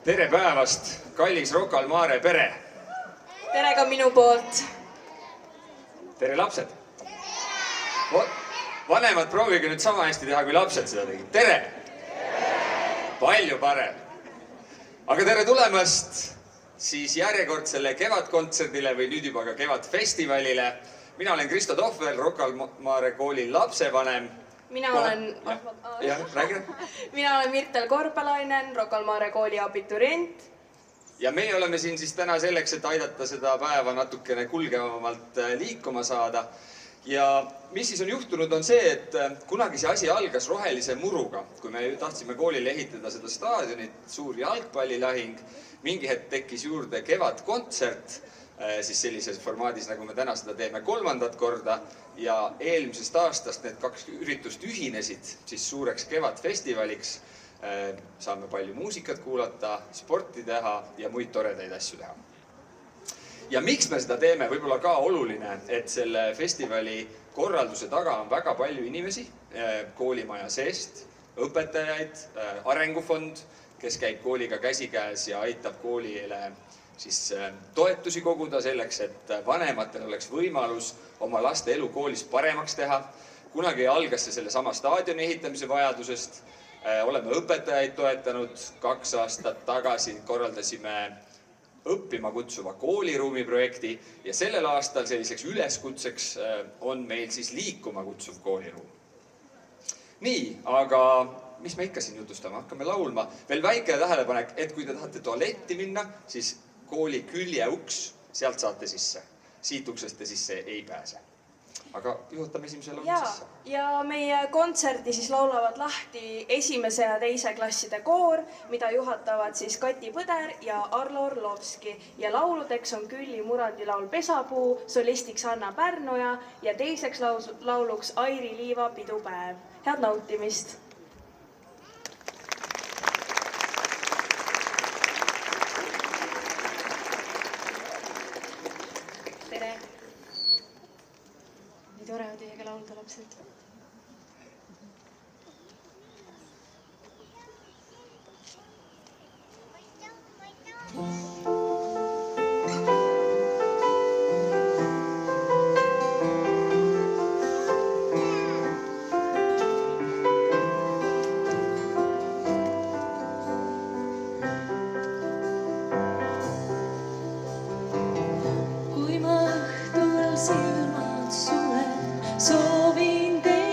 Tere päevast, kallis Rocca al Mare pere! Tere ka minu poolt. Tere lapsed! Vanemad proovige nüüd sama hästi teha, kui lapsed seda tegid. Tere! Palju parem. Aga tere tulemast siis järjekordsele kevadkontserdile või nüüd juba ka kevadfestivalile. Mina olen Kristo Tohvel, Rocca al Mare kooli lapsevanem. Mina olen Mirtel Korpelainen, Rocca al Mare kooli abiturient. Ja meie oleme siin siis täna selleks, et aidata seda päeva natukene kulgevamalt liikuma saada. Ja mis siis on juhtunud on see, et kunagi see asi algas rohelise muruga, kui me tahtsime koolile ehitada seda staadionit, suur jalgpallilahing, mingi hetk tekkis juurde kevadkontsert, siis sellises formaadis, nagu me täna seda teeme 3. korda ja eelmisest aastast need 2 üritust ühinesid siis suureks kevadfestivaliks. Saame palju muusikat kuulata, sporti teha ja muid toredaid asju teha. Ja miks me seda teeme? Võib-olla ka oluline, et selle festivali korralduse taga on väga palju inimesi, koolimaja seest, õpetajaid, arengufond, kes käib kooliga käsikäes ja aitab koolile siis toetusi koguda selleks, et vanematel oleks võimalus oma laste elu koolis paremaks teha. Kunagi algas see selle sama staadioni ehitamise vajadusest. Oleme õpetajaid toetanud. 2 aastat tagasi korraldasime õppima kutsuva kooliruumi projekti ja sellel aastal selliseks üleskutseks on meil siis liikuma kutsuv kooliruum. Nii, aga mis me ikka siin jutustame? Hakkame laulma. Veel väike tähelepanek, et kui te tahate tualetti minna, siis kooli küljeuks, sealt saate sisse. Siit uksest te sisse ei pääse. Aga juhatame esimese laulu sisse. Ja meie kontserdi siis laulavad lahti 1. ja 2. klasside koor, mida juhatavad siis Kati Põder ja Arlo Orlovski. Ja lauludeks on Külli Murandi laul Pesapuu, solistiks Anna Pärnoja ja teiseks lauluks Airi Liiva Pidupäev. Head nautimist! Tere! Nii tore on teiega laulda, lapsed. Kui ma õhtul silmad sulen, soovin teile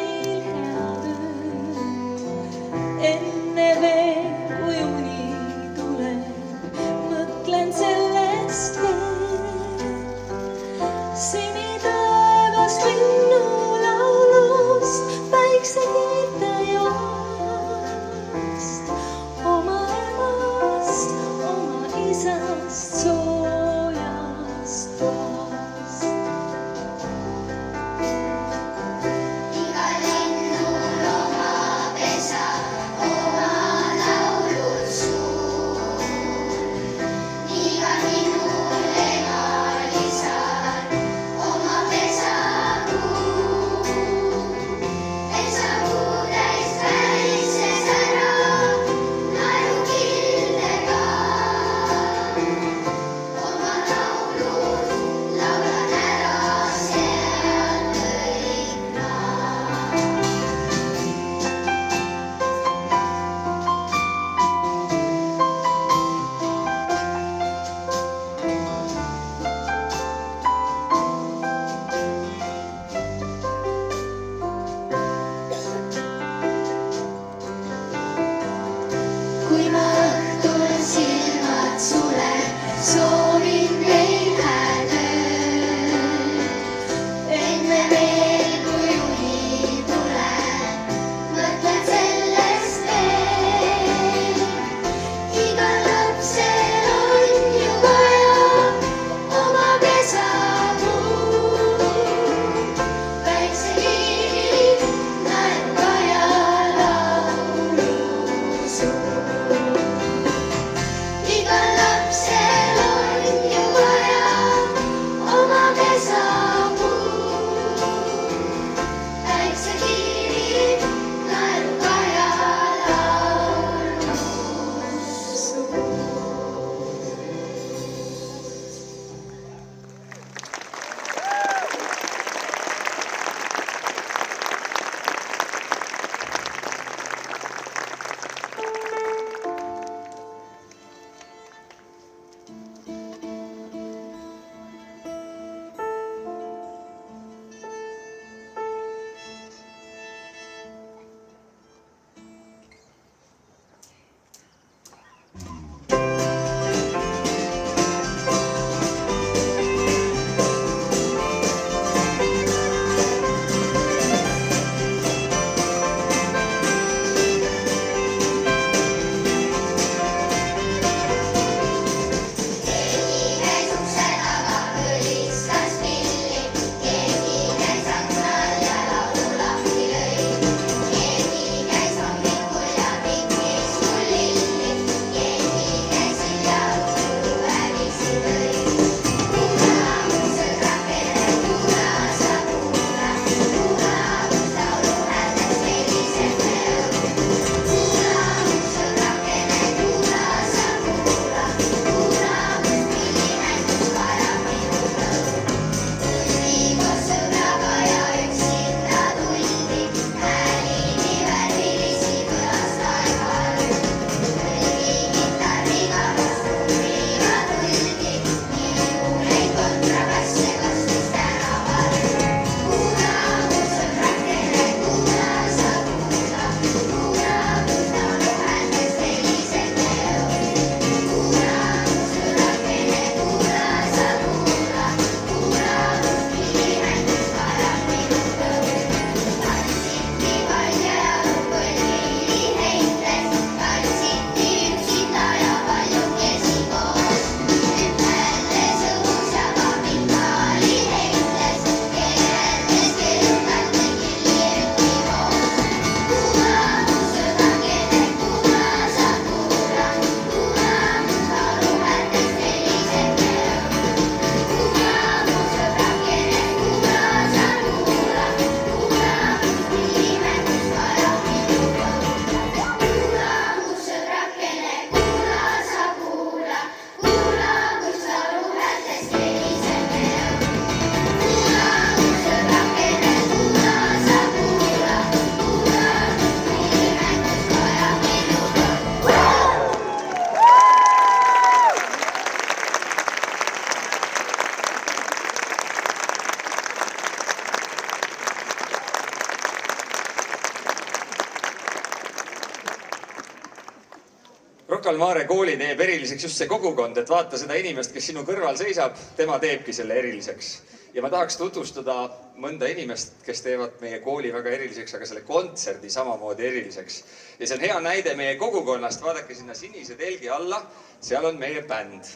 Rocca al Mare kooli teeb eriliseks just see kogukond, et vaata seda inimest, kes sinu kõrval seisab, tema teebki selle eriliseks. Ja ma tahaks tutvustada mõnda inimest, kes teevad meie kooli väga eriliseks, aga selle kontserdi samamoodi eriliseks. Ja see on hea näide meie kogukonnast. Vaadake sinna sinise telgi alla, seal on meie bänd.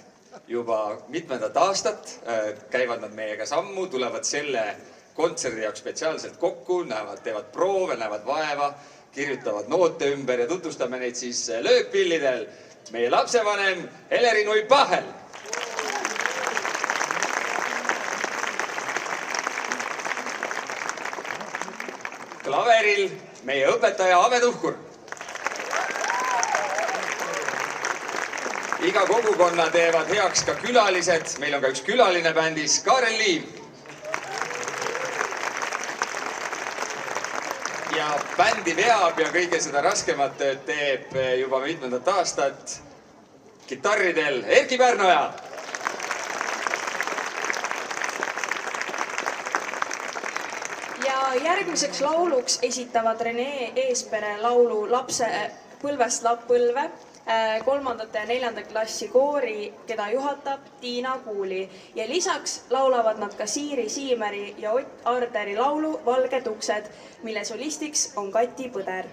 Juba mitmendat aastat käivad nad meiega sammu, tulevad selle kontserdi jaoks spetsiaalselt kokku, teevad proove, näevad vaeva, kirjutavad noote ümber ja tutvustame neid siis löökpillidel. Meie lapsevanem Heleri Nuipahel. Klaveril meie õpetaja Ave Tuhkur. Iga kogukonna teevad heaks ka külalised. Meil on ka üks külaline bändis, Kaarel Liiv. Ja bändi veab ja kõige seda raskemat tööd teeb juba mitmendat aastat kitarridel Erki Pärnoja. Ja järgmiseks lauluks esitavad Rene Eespere laulu Lapse põlvest põlve 3. ja 4. klassi koori, keda juhatab Tiina Kuuli. Ja lisaks laulavad nad ka Siiri Siimeri ja Ott Arderi laulu Valged uksed, mille solistiks on Kati Põder.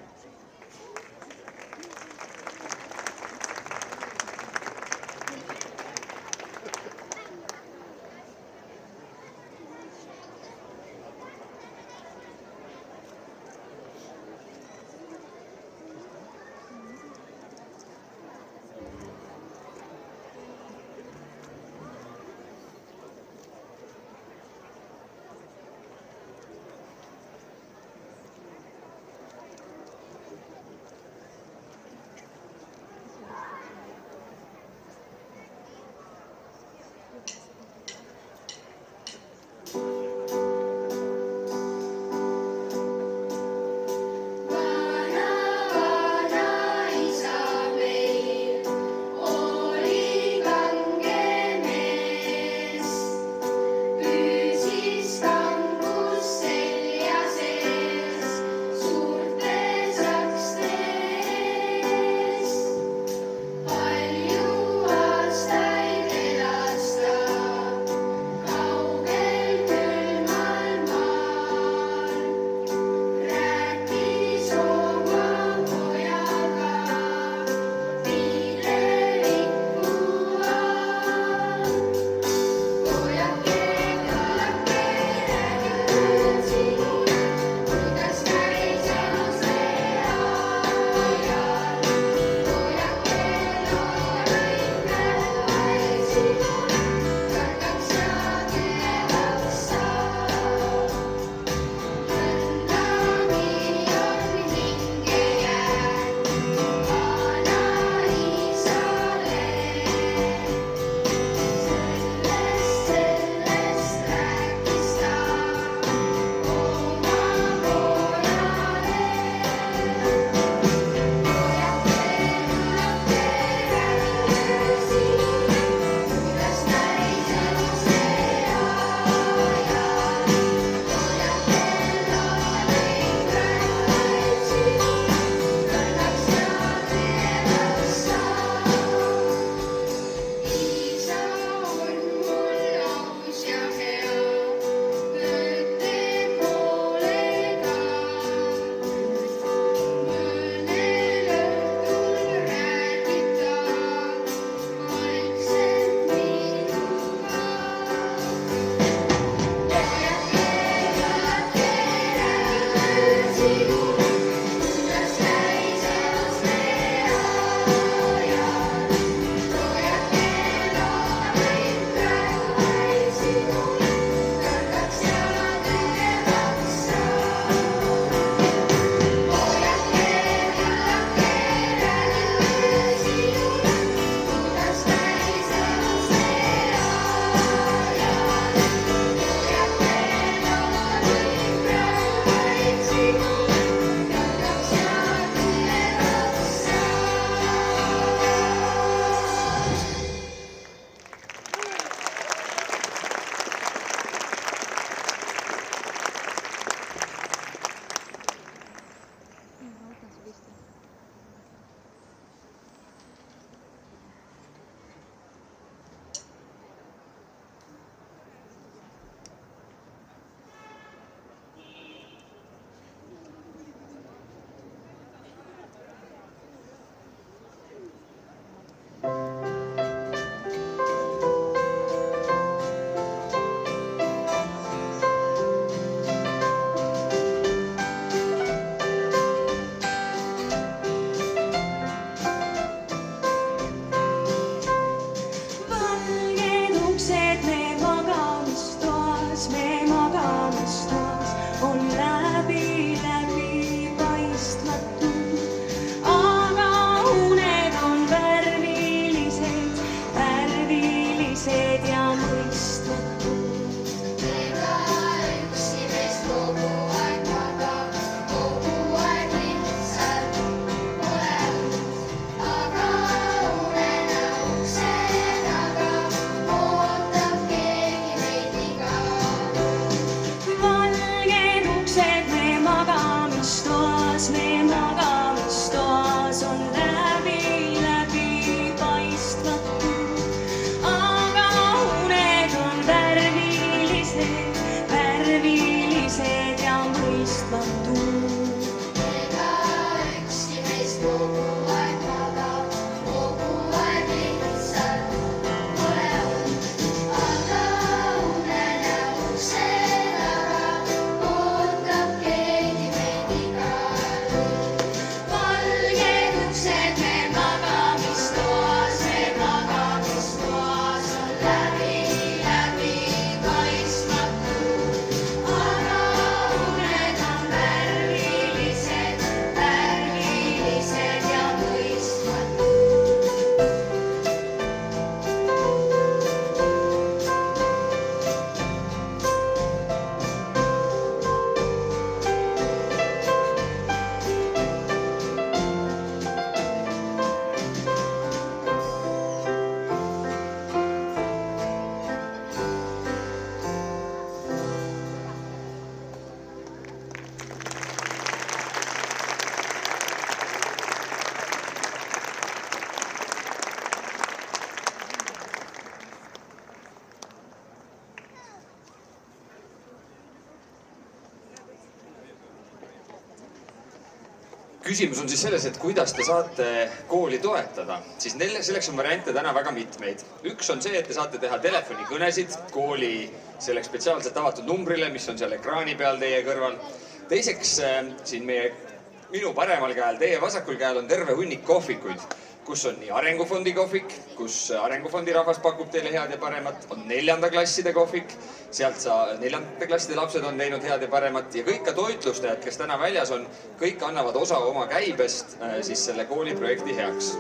Küsimus on siis selles, et kuidas te saate kooli toetada. Siis selleks on variante täna väga mitmeid. Üks on see, et te saate teha telefonikõnesid kooli selleks spetsiaalselt avatud numbrile, mis on seal ekraani peal teie kõrval. Teiseks, siin minu paremal käel, teie vasakul käel on terve hunnik kohvikuid, kus on nii Arengufondi kohvik, kus Arengufondi rahvas pakub teile head ja paremat, on 4. klasside kohvik, sealt 4. klasside lapsed on teinud head ja paremat ja kõik ka toitlustajad, kes täna väljas on, kõik annavad osa oma käibest siis selle kooliprojekti heaks.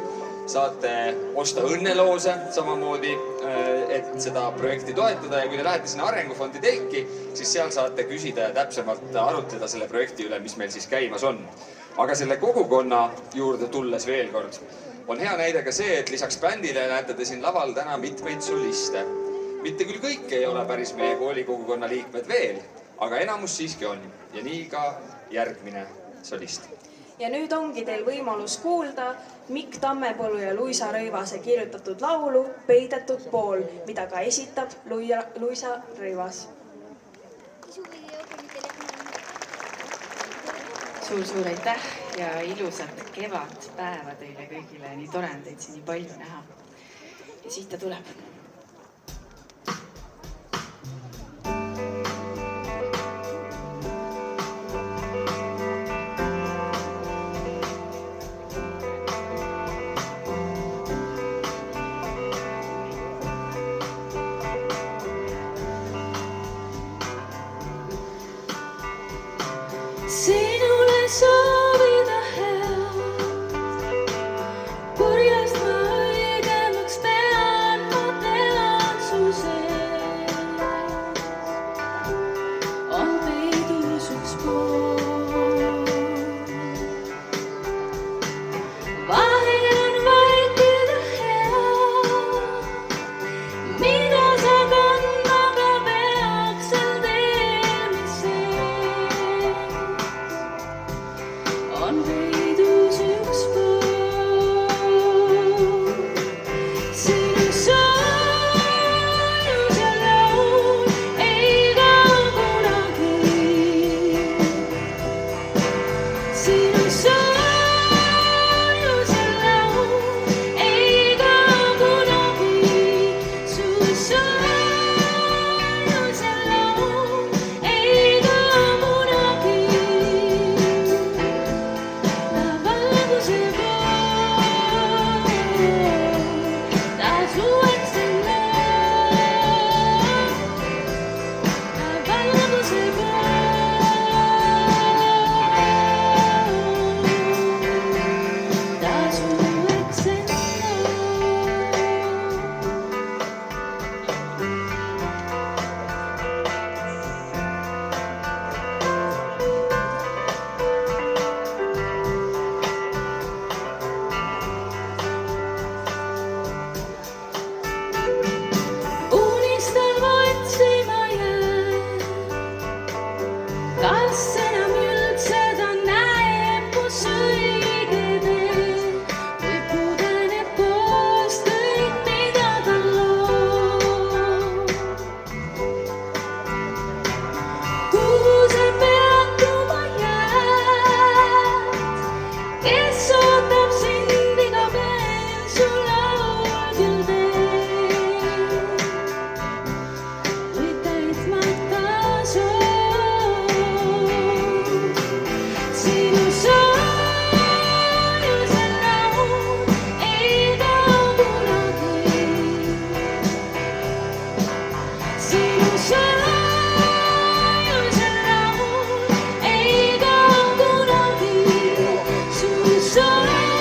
Saate osta õnneloose samamoodi, et seda projekti toetada ja kui te lähete sinna Arengufondi telki, siis seal saate küsida ja täpsemalt arutleda selle projekti üle, mis meil siis käimas on. Aga selle kogukonna juurde tulles veel kord, on hea näide ka see, et lisaks bändile näete te siin laval täna mitmeid soliste. Mitte küll kõik ei ole päris meie koolikogukonna liikmed veel, aga enamus siiski on. Ja nii ka järgmine solist. Ja nüüd ongi teil võimalus kuulda Mikk Tammepõllu ja Luisa Rõivase kirjutatud laulu Peidetud pool, mida ka esitab Luisa Rõivas. Suur aitäh ja ilusat kevadpäeva teile kõigile. Nii tore on teid siin nii palju näha. Ja siit ta tuleb. Sinule soovida head, kurjast ma õigemaks pean, ma tean su sees. On peidus üks pool. Vahel on vaikida hea, mida sa kandma ka peaks sel teel, mis sees. On peidus üks pool. Sinu soojus ja laul ei kao kunagi. Sinu soojus ja laul ei kao kunagi. Su soojus ja laul ei kao kunagi. Valguse pool, taas uueks ennast. Valguse pool, taas uueks ennast. Unistama otsima jään, kas enam üldse ta näeb, kus õige tee, või pudeneb koost kõik, mida ta loob. Kuhu sa peatuma jääd, kes ootab sind iga päev su laudil teel, või täitmata soov. Sinu soojus ja laul ei kao kunagi. Sinu soojus ja laul ei kao kunagi. Su soojus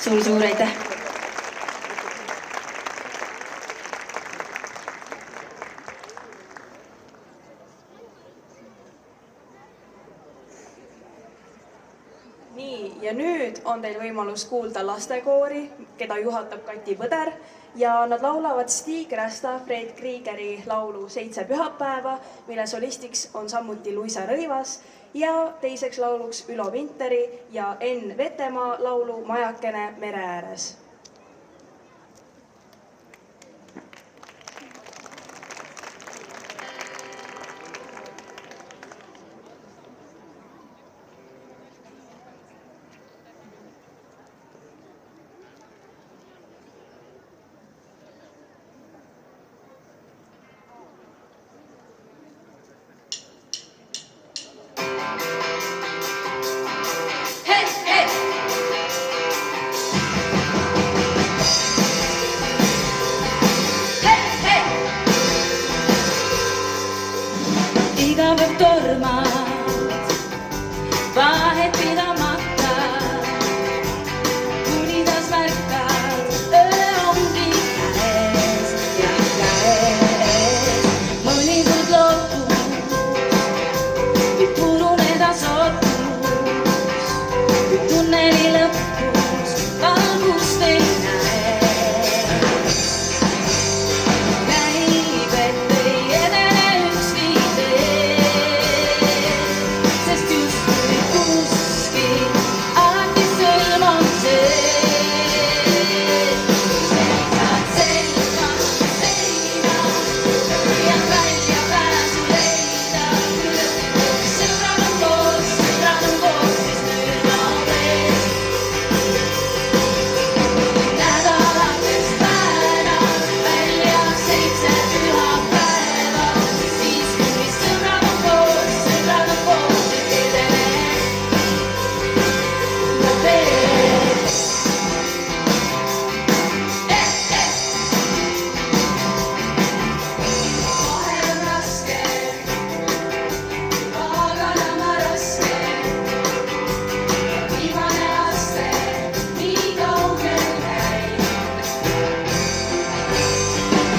suur-suur aitäh! Nii, ja nüüd on teil võimalus kuulda lastekoori, keda juhatab Kati Põder ja nad laulavad Stig Rästa Fred Kriegeri laulu 7 pühapäeva, mille solistiks on samuti Luisa Rõivas ja teiseks lauluks Ülo Vinteri ja Enn Vetemaa laulu Majakene mere ääres. Iga päev tormad, vahet pidamata, kuni taas märkad, öö ongi käes ja käes. Mõni kord lootus, võib puruneda sootus, kui tunneli lõpus valgust ei näe. Näib, et ei edene ükski tee, sest justkui kuskil alati sõlm on see. Seisad seljas seina, püüad välja pääsu leida, kui lõpuks sõbrad on koos, siis nüüd on ees. Nädalatest päevad välja 7 pühapäeva, siis kui sõbrad on koos, et edene ja veel. Vahel on raske, paganama raske, viimane aste nii kaugel käib.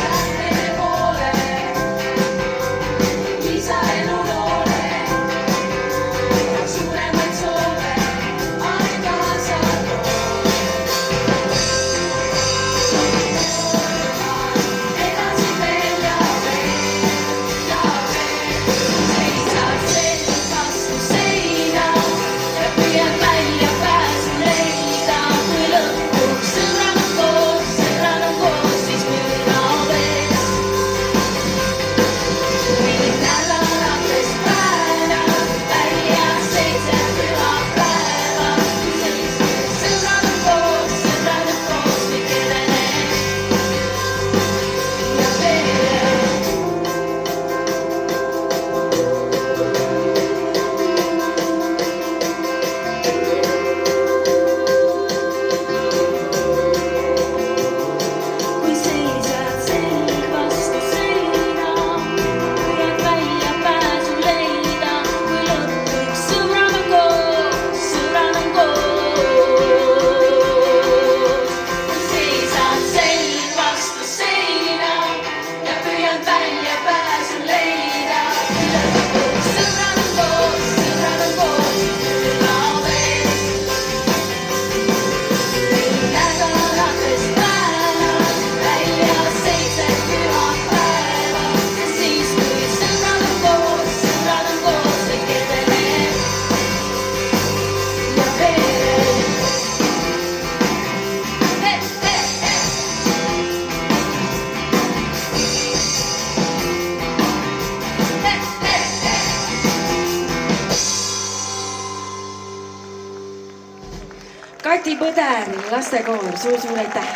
Lähtede poole, lisaelu loole, suuremaid soove aeg kaasa toob. Edasi veel ja veel ja veel. Seisad seljas vastu seina ja püüad välja pääsu leida, kui lõpuks sõbrad on koos, siis nüüd on ees. Nädalatest päevad välja 7 pühapäeva, siis kui sõbrad on koos, kõik edeneb ja veel. Kui seisad selg vastu seina, püüad välja pääsu leida, kui lõpuks sõbrad on koos, Kui seisad selg vastu seina ja püüad välja pääsu leida, kui lõpuks sõbrad on koos, nüüd on ees. Nädalatest päevad välja 7 pühapäeva, siis kui sõbrad on koos, kõik edeneb ja veel. Kati Põder, lastekoor, suur-suur aitäh!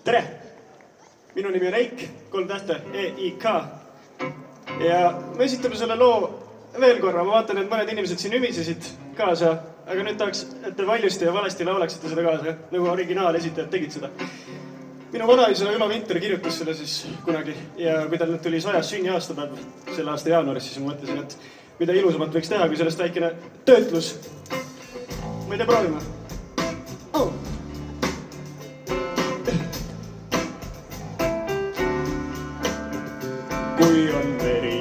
tere! Minu nimi on Eik, 3 tähte, E-I-K. Ja me esitame selle loo veel korra. Ma vaatan, et mõned inimesed siin ümisesid kaasa, aga nüüd tahaks, et te valjusti ja valesti laulaksite seda kaasa, nagu originaalesitajad tegid seda. Minu vanaisa Ülo Vinter kirjutas selle siis kunagi ja kui tal nüüd tuli 100. sünniaastapäev selle aasta jaanuaris, siis ma mõtlesin, et mida ilusamat võiks teha, kui sellest väikene töötlus. Ma ei tea, proovime. Oh. Kui on veri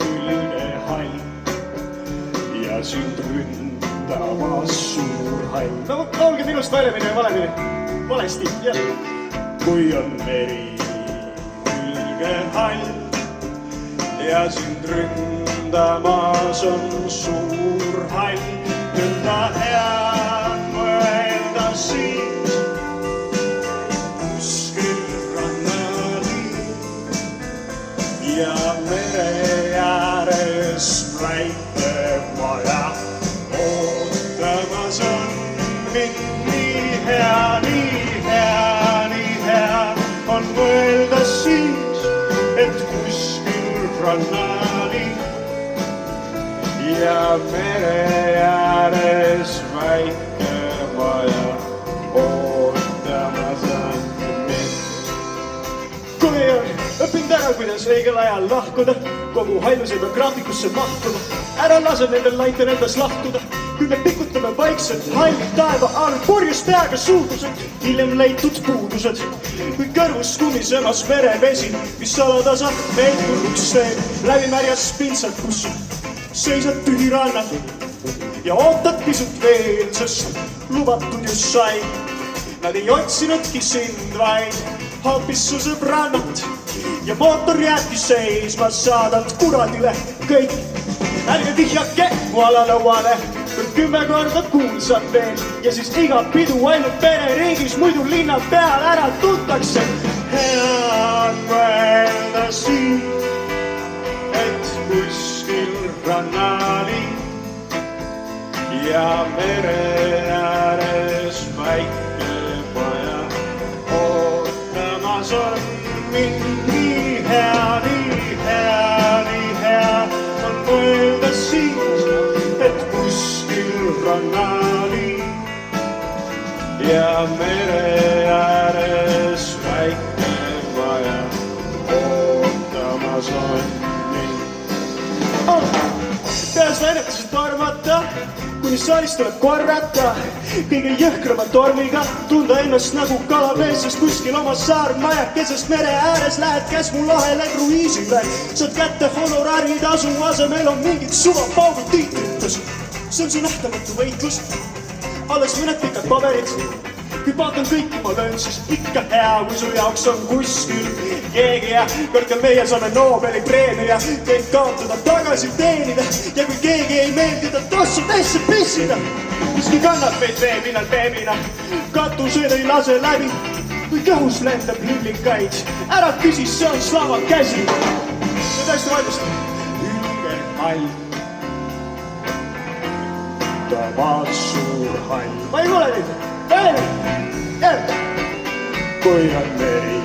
külge hall ja sind ründamas suur hall. No laulge minust valemini ja valemini. Valesti, jah. Kui on veri külge hall ja sind ründamas on suur hall, nõnda head mõelda siis kuskil rannaliin ja mere ääres väike maja ootamas on mind nii hea, nii hea, nii hea on mõelda siis, et kuskil rannaliin ja mere ääres väike maja ootamas on mind. Kui on õppinud ära, kuidas õigel ajal lahkuda, kogu haljus ei pea graafikusse mahtuda, ära lase nendel laiten endast lahtuda, kui me pikutame vaikselt halli taeva all purjus peaga suudused, hiljem leitud puudused, kui kõrvus kumisemas merevesi, mis salatasa meid hulluks teeb, läbi märjas pintsad kussub, seisad tühi rannal ja ootad pisut veel, sest lubatud just sai. Nad ei otsinudki sind, vaid hoopis su sõbrannat ja mootor jääbki seisma, saadad kuradile kõik. Ärge vihjake mu alalauale, kui 10 korda kuulsad veel ja siis iga pidu ainult pereriigis, muidu linna peal ära tuntakse. Hea on mõelda siin, et kuskil rannaliin ja mere ääres väike maja ootamas on mind nii hea, nii hea, nii hea on mõelda siis, et kuskil rannaliin ja mere ääres väike maja ootamas on mind. Peas väinetused tormata, kuni saalis tuleb korrata, kõige jõhkrama tormiga tunda ennast nagu kalamees, sest kuskil oma saarmajakesest mere ääres lähed Käsmu lahele kruiisile. Saad kätte honorari tasu asemel on mingid suvapaugu tiitritus. See on su nähtamatu võitlus, alles mõned pikad paberid. Kui paatan kõik ma löön, siis ikka hea, kui su jaoks on kuskil keegi ja kord ka meie saame Nobeli preemia, kõik kaotada tagasi teenida ja kui keegi ei meeldi, ta tossu täisse pissida. Miski kannab meid veepinnal beebina, katused ei lase läbi, kui kõhus lendab lillikaid. Ära küsi, see on Slava käsi. Ja tõesti valmist. Ülge hall. Tamas suur hall. Ma ei kuule neid. Kui on veri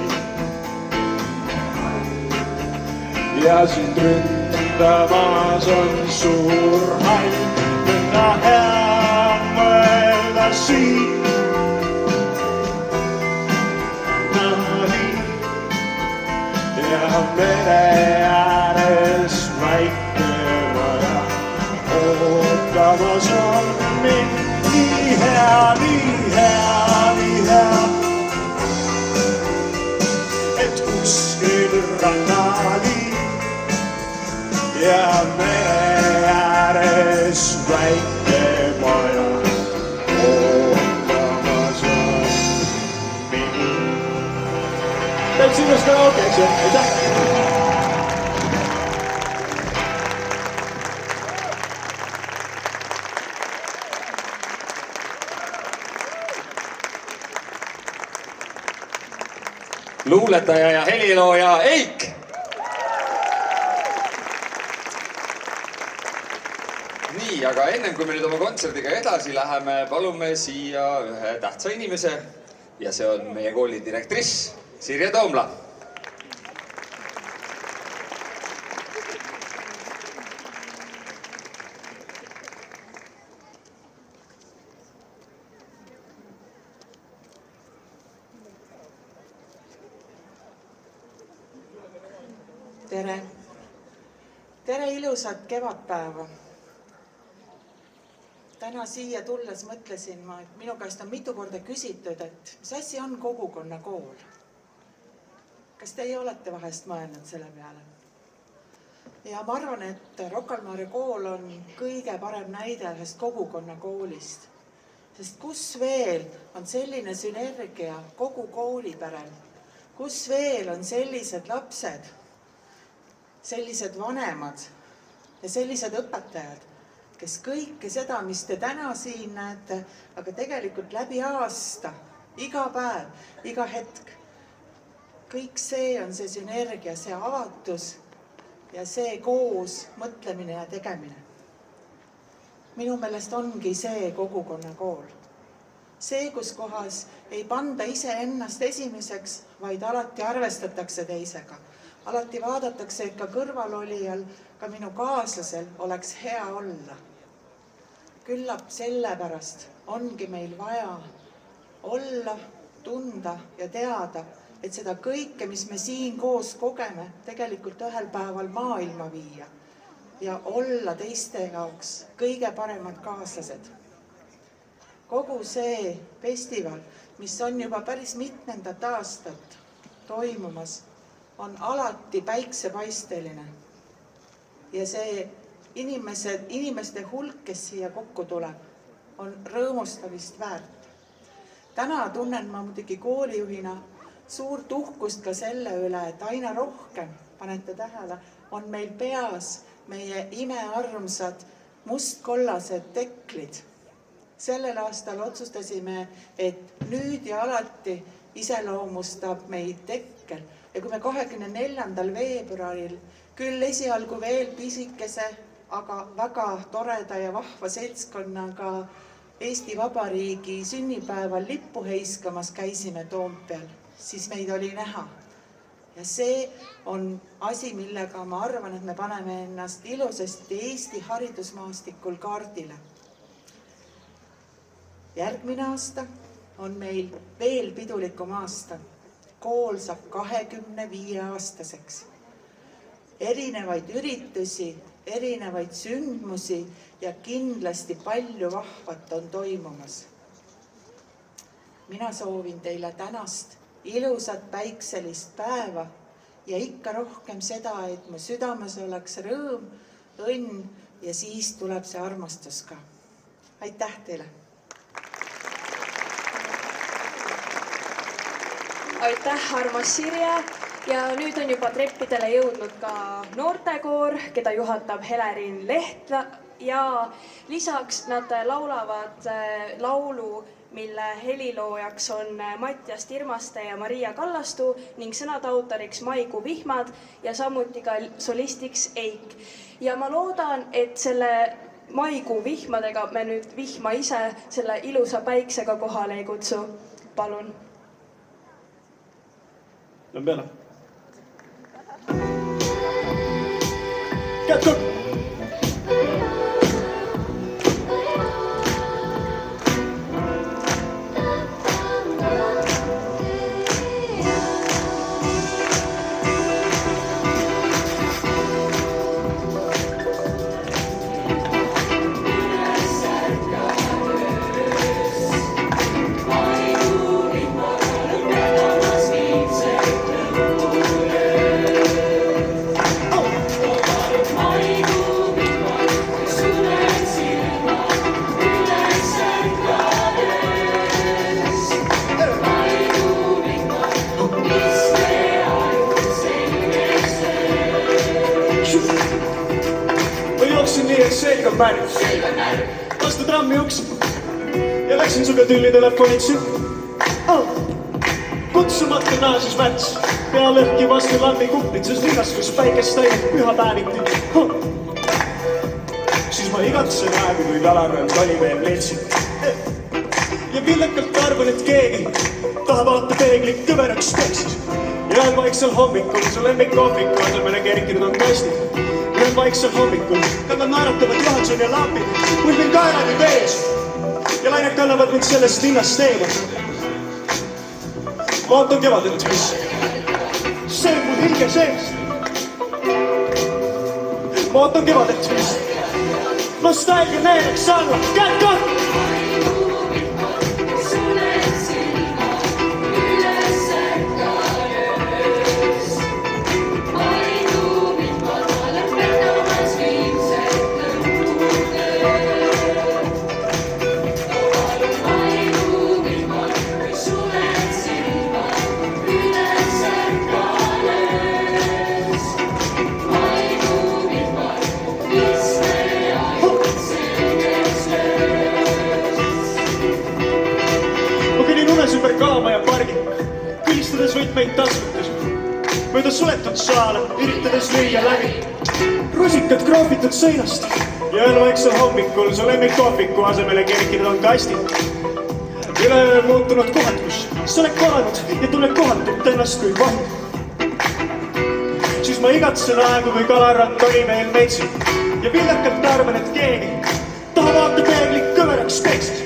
ja sind ründamas on suur hall, nõnda hea mõelda siin ja mere ääres väike maja ootamas on mind nii hea, nii hea, nii hea, et kuskil rannaliin ja mere ääres väike maja ootamas on mind. Teeb sinust ka okeiks, aitäh! Luuletaja ja helilooja Eik! Nii, aga ennem kui me nüüd oma kontserdiga edasi läheme, palume siia ühe tähtsa inimese, ja see on meie kooli direktriss Sirje Toomla. Tere! Tere ilusat kevadpäeva! Täna siia tulles mõtlesin ma, et minu käest on mitu korda küsitud, et mis asi on kogukonnakool? Kas teie olete vahest mõelnud selle peale? Ja ma arvan, et Rocca al Mare kool on kõige parem näide ühest kogukonnakoolist. Sest kus veel on selline sünergia kogu koolipärel? Kus veel on sellised lapsed, sellised vanemad ja sellised õpetajad, kes kõike seda, mis te täna siin näete, aga tegelikult läbi aasta, iga päev, iga hetk, kõik see on see sünergia, see avatus ja see koos mõtlemine ja tegemine. Minu meelest ongi see kogukonnakool. See, kus kohas ei panda iseennast esimeseks, vaid alati arvestatakse teisega. Alati vaadatakse, et ka kõrvalolijal, ka minu kaaslasel oleks hea olla. Küllap sellepärast ongi meil vaja olla, tunda ja teada, et seda kõike, mis me siin koos kogeme, tegelikult ühel päeval maailma viia ja olla teiste jaoks kõige paremad kaaslased. Kogu see festival, mis on juba päris mitmendat aastat toimumas, on alati päiksepaisteline ja see inimeste hulk, kes siia kokku tuleb, on rõõmustamist väärt. Täna tunnen ma muidugi koolijuhina suurt uhkust ka selle üle, et aina rohkem, panete tähele, on meil peas meie imearmsad mustkollased teklid. Sellel aastal otsustasime, et nüüd ja alati iseloomustab meid tekkel. Ja kui me 24. veebruaril küll esialgu veel pisikese, aga väga toreda ja vahva seltskonnaga Eesti Vabariigi sünnipäeval lippu heiskamas käisime Toompeal, siis meid oli näha. Ja see on asi, millega ma arvan, et me paneme ennast ilusasti Eesti haridusmaastikul kaardile. Järgmine aasta on meil veel pidulikum aasta. Kool saab 25-aastaseks. Erinevaid üritusi, erinevaid sündmusi ja kindlasti palju vahvat on toimumas. Mina soovin teile tänast ilusat päikselist päeva ja ikka rohkem seda, et mu südames oleks rõõm, õnn ja siis tuleb see armastus ka. Aitäh teile! Aitäh, armas Sirje! Ja nüüd on juba treppidele jõudnud ka noortekoor, keda juhatab Helerin Leht ja lisaks nad laulavad laulu, mille heliloojaks on Mattias Tirmaste ja Maria Kallastu ning sõnade autoriks Maigu Vihmad ja samuti ka solistiks Eik. Ja ma loodan, et selle Maigu Vihmadega me nüüd vihma ise selle ilusa päiksega kohale ei kutsu. Palun! Lähen peale. Käed kokku! Selga märk, vastu trammi uks ja läksin suga tülli telefonitsi. Kutsumata naasis värts, pea lõhki vastu lammi kuplitses linastus päikest ainult pühapäeviti. Siis ma igatsen aegu, kui talarööm oli veel leetsin. Ja villakalt arvan, et keegi taha vaata peeglit kõveraks peksis. Ja ühel vaiksel hommikul su lemmikkohviku asemele kerkinud on kastid. Ühel vaiksel hommikul nad naeratavad Johanson ja Lambi. Mul mind kaelani vees ja lained kannavad mind sellest linnast eemal. Ma ootan kevadet, mis sööb mu hinge sees. Ma ootan kevadet, mis nostalgia neelaks alla. Käed kahv! Ümber kalamaja pargi, külistades võtmeid taskutes, mööda suletud saale, üritades lüüa läbi. Rusikad kroofitud seinast ja ühel vaiksel hommikul su lemmikkohviku asemele kerkinud on kastid. Üleöö muutunud kohad, kus sa oled kohanud ja tunned kohatult ennast kui vahing. Siis ma igatsen aegu, kui kalarand oli veel metsik ja viljakalt arvan, et keegi taha vaata peeglit kõveraks peksis.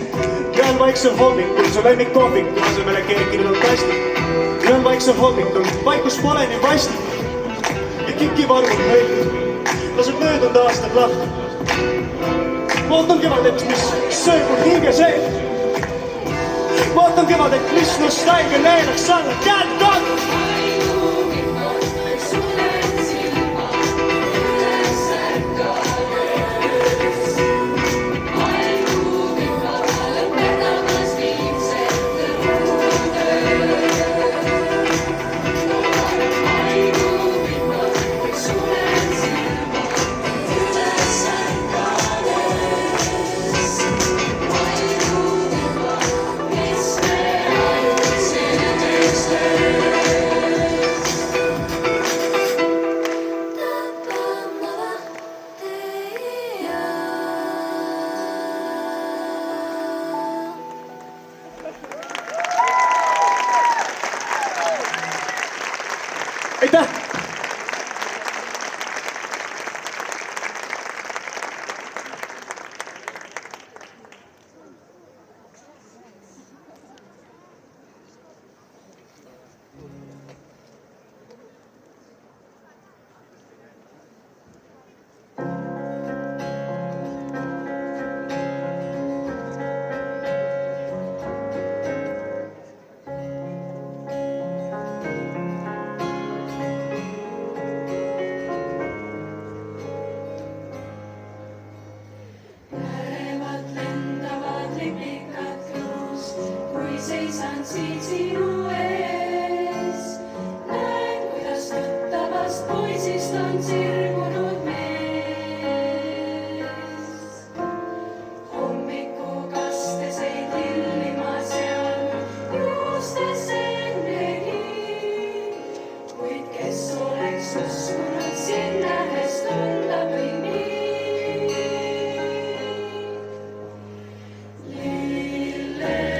Ühel vaiksel hommikul su lemmikkohviku asemele kerkinud on kastid. Ühel vaiksel hommikul vaikus pole nii vastik ja kikivarvud hõlgud laseb möödunud aastad lahti. Ma ootan kevadet, mis sööb mul hinge sees. Ma ootan kevadet, mis nostalgia neelaks alla. Käed kahv! Aitäh! Seisan siin sinu ees, näen, kuidas tuttavast poisist on sirgunud mees. Hommikukastes ei tillima seadnud juustes ennegi, kuid kes oleks uskunud sind nähes tunda või nii. Lilled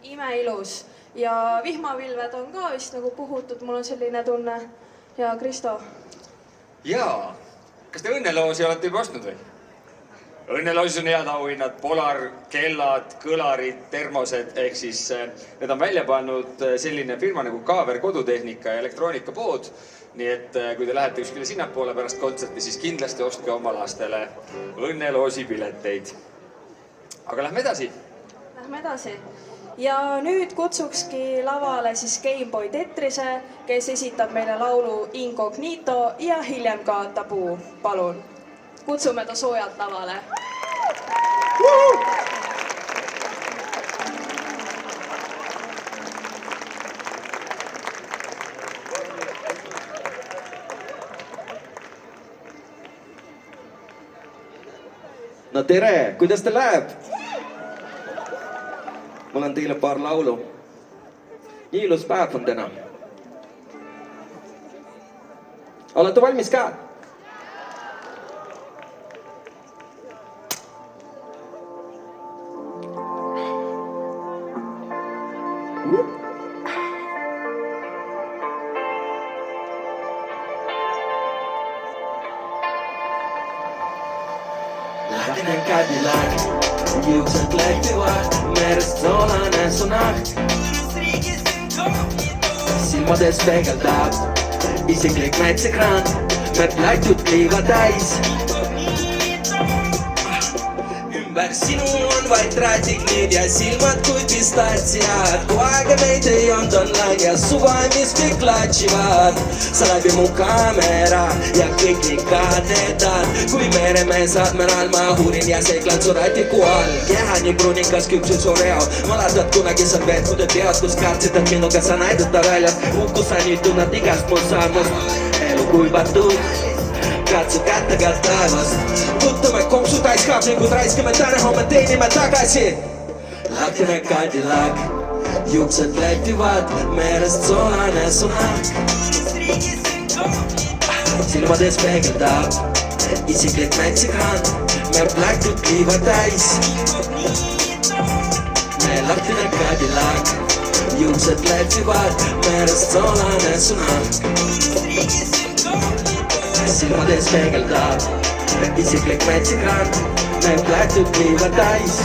imeilus ja vihmapilved on ka vist nagu puhutud, mul on selline tunne. Ja Kristo? Jaa, kas te õnneloosi olete juba ostnud või? Õnneloosis on head auhinnad, Polar, kellad, kõlarid, termosed, ehk siis need on välja pannud selline firma nagu Kaaver kodutehnika ja elektroonikapood. Nii et kui te lähete kuskile sinnapoole pärast kontserti, siis kindlasti ostke oma lastele õnneloosi pileteid. Aga lähme edasi. Lähme edasi. Ja nüüd kutsukski lavale siis Gameboy Tetrise, kes esitab meile laulu Incognito ja hiljem ka Taboo. Palun, kutsume ta soojalt lavale. No tere, kuidas te läheb? Mul on teile paar laulu. Nii ilus päev on täna. Olete valmis ka? Lähtinen Cadillac, juuksed lehtivad, merest soolane su nahk. Silmades peegeldab isiklik metsekraan, me plätud liiva täis. Ümber sinu on vaid traadiklid ja silmad kui pistatsiad. Kui aega meid ei olnud online ja suva, mis kõik latsivad. Sa läbi mu kaamera ja kõik nii kadedad. Kui meremeesad menal ma hurin ja seiklan su ratiku all. Keha nii brunikas küpsud su reo. Mäletad kunagi sa veetkude tead, kus kartsid, et minuga sa näidata väljas. Ukku sa nüüd tunnad igast mu sammust. Elu kuivatud. Katsu kättega taevast. Võtame konksu täiskaablikud, raiskame täna homme teenime tagasi. Lahtine Cadillac, juuksed lehtivad, merest soolane su nahk. Silmades peegeldab isiklik metsekraan, me plätud liiva täis. Me lahtine Cadillac, juuksed lehtivad, merest soolane su nahk. Silmades peegeldab isiklik metsekraan, me plätud liiva täis.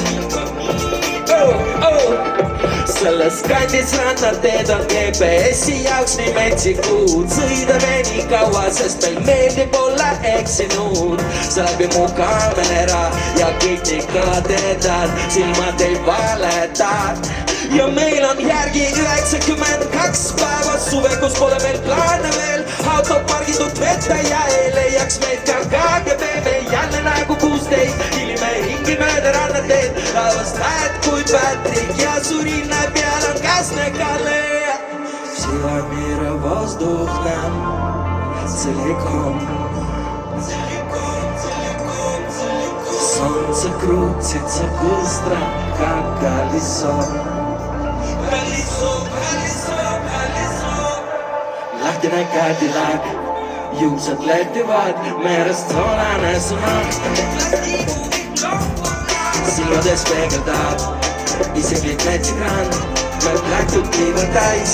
Selles kandis rannateed on GPS-i jaoks nii metsikud. Sõida veni kaua, sest meil meeldib olla eksinud. Sa läbi mu kaamera ja kõik nii kadedad, silmad ei valetad. Ja meil on järgi 92 päeva suve, kus pole meil plaane veel. Auto pargitud vette ja ei leiaks meid ka KGB. Me jälle nagu 16, hilime ringi mööda rannateed. Laevast lähed kui Patrick ja su rinna peal on kasne Kalle. Sila mire воздух нам целиком. Солнце крутится быстро, как колесо. Lahtine Cadillac, juuksed lehtivad, merest soolane su nahk. Silmades peegeldab isiklik metsekraan, me plätud liiva täis.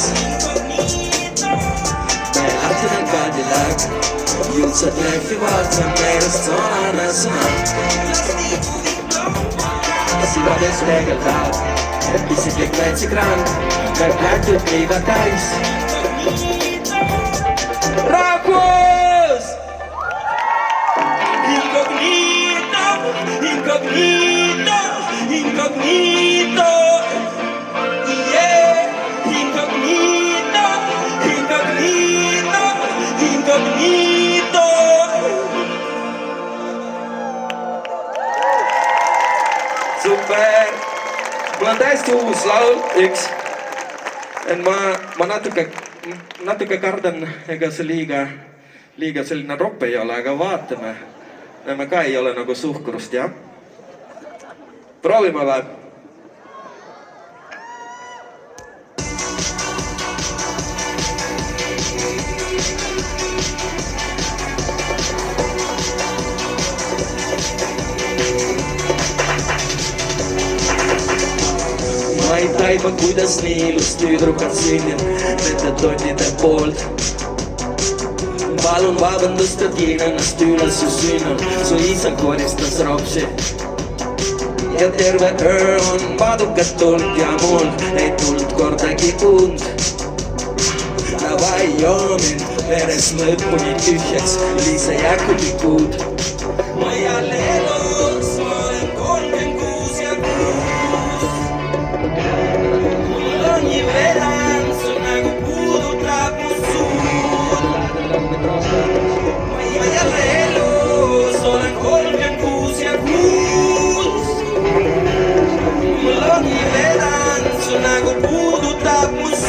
Me lahtine Cadillac, juuksed lehtivad, merest soolane su nahk. Silmades peegeldab isiklik metsekraan, me plätud liiva täis. Rahvus! Incognito, incognito, incognito. Yeah, incognito, incognito, incognito. Super! Mul on täiesti uus laul, üks. Et ma natuke kardan, ega see liiga selline ropp ei ole, aga vaatame. Me ka ei ole nagu suhkrust, jah? Proovime või? Ma vaid taiban, kuidas nii ilus tüdrukat sünnin nende tonnide poolt. Palun vabandust, et kiin ennast üles su sünnal, su isa koristas ropsi. Ja terve öö on padukat tuld ja mul ei tuld kordagi und. Davai, joo mind veres lõpuni tühjaks, Liisa Jakubikud. Ma jälle elus, ma olen 36 ja 6. Mul on nii vedan, su nägu puudutab mu suud. Ma jälle elus, olen 36 ja 6. Mul on nii vedan, su nägu puudutab mu suud.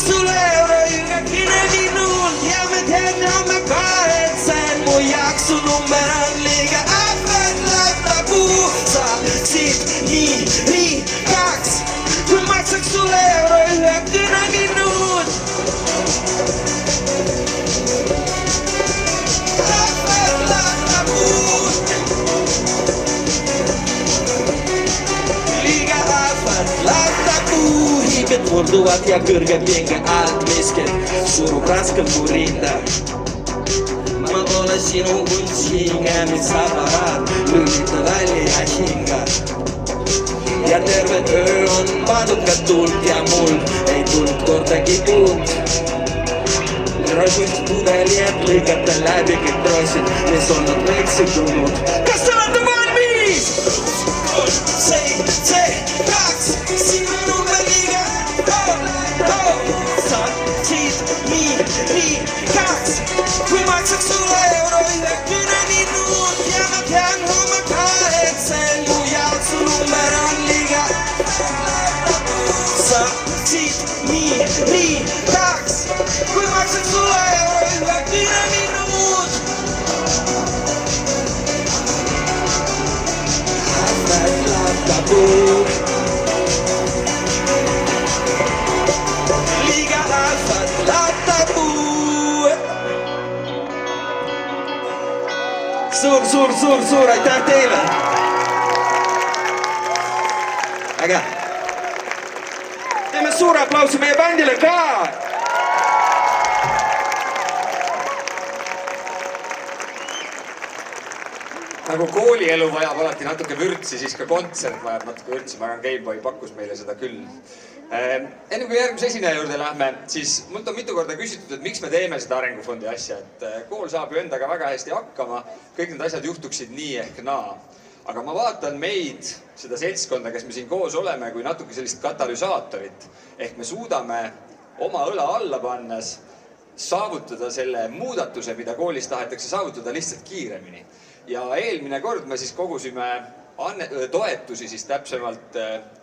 Sulle euro ülgakine minul ja me teeme homme kahetsen. Mu jaksu number on liiga ähverdlev tabu. Saaksid nii 2, kui maksaks sulle euro ülgakine minul. Ähverdlev tabu. Liiga ähverdlev tabu. Hiibed murduvad ja kõrge pinge alt misked surub raskelt mu rinda. Ma pole sinu kunst hinge, mis aparaat lülita välja hinga. Ja terve öö on padukat tuld ja mul ei tuld kordagi und. Rõõmust pudeli, et lõigata läbi kõik trossid, mis on nad meksikunud. Kas te olete valmis? 3, 7, 2, sinu number liiga. Saaksid nii 2, kui maksaks sulle euro ülgakine minut. Ja ma tean homme kahetsen, mu jaksu number on liiga. Saaksid nii 2, kui maksaks sulle euro ülgakine minut. Ähverdlev tabu. Suur, aitäh teile! Äge! Teeme suure aplausi meie bändile ka! Nagu koolielu vajab alati natuke vürtsi, siis ka kontsert vajab natuke vürtsi. Ma arvan, Gameboy pakkus meile seda küll. Enne kui järgmise esineja juurde lähme, siis mult on mitu korda küsitud, et miks me teeme seda Arengufondi asja. Et kool saab ju endaga väga hästi hakkama, kõik need asjad juhtuksid nii ehk naa. Aga ma vaatan meid, seda seltskonda, kes me siin koos oleme, kui natuke sellist katalüsaatorit. Ehk me suudame oma õla alla pannes saavutada selle muudatuse, mida koolis tahetakse saavutada lihtsalt kiiremini. Ja eelmine kord me siis kogusime toetusi siis täpsemalt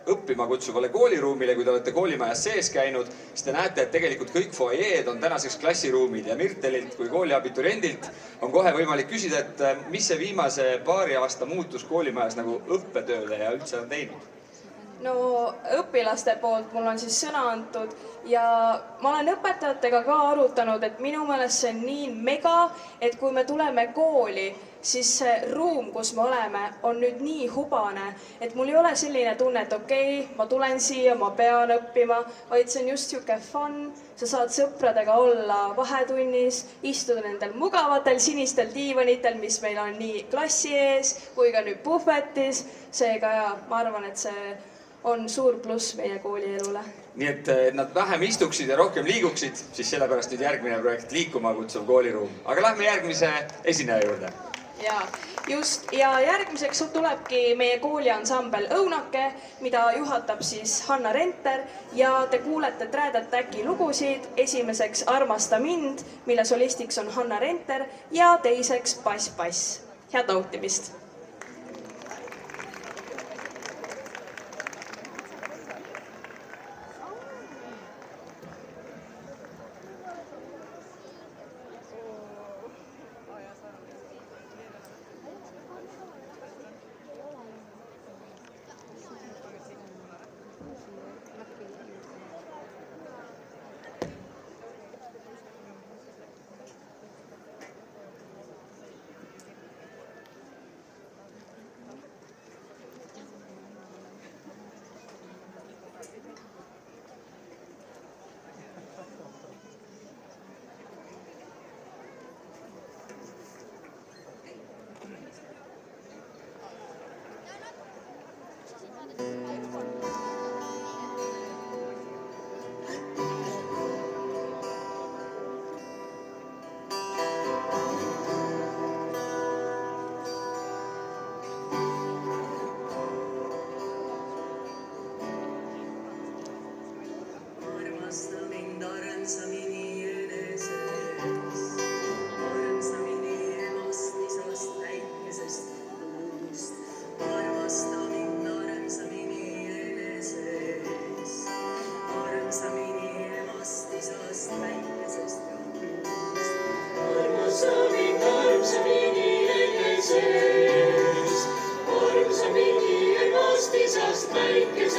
õppima kutsuvale kooliruumile. Kui te olete koolimajas sees käinud, siis te näete, et tegelikult kõik foajeed on tänaseks klassiruumid ja Mirtelilt kui kooliabituriendilt on kohe võimalik küsida, et mis see viimase paari aasta muutus koolimajas nagu õppetööle ja üldse on teinud? No õpilaste poolt mul on siis sõna antud ja ma olen õpetajatega ka arutanud, et minu meelest see on nii mega, et kui me tuleme kooli, siis see ruum, kus me oleme, on nüüd nii hubane, et mul ei ole selline tunne, et okei, ma tulen siia, ma pean õppima, vaid see on just siuke fun. Sa saad sõpradega olla vahetunnis, istuda nendel mugavatel sinistel diivanitel, mis meil on nii klassi ees kui ka nüüd puhvetis. Seega ja, ma arvan, et see on suur pluss meie koolielule. Nii et nad vähem istuksid ja rohkem liiguksid, siis sellepärast nüüd järgmine projekt Liikuma kutsuv kooliruum. Aga lähme järgmise esineja juurde. Ja just, ja järgmiseks tulebki meie kooli ansambel Õunake, mida juhatab siis Hanna Renter ja te kuulete Träädat Täki lugusid. Esimeseks Armasta mind, mille solistiks on Hanna Renter ja teiseks Pass. Head nautimist!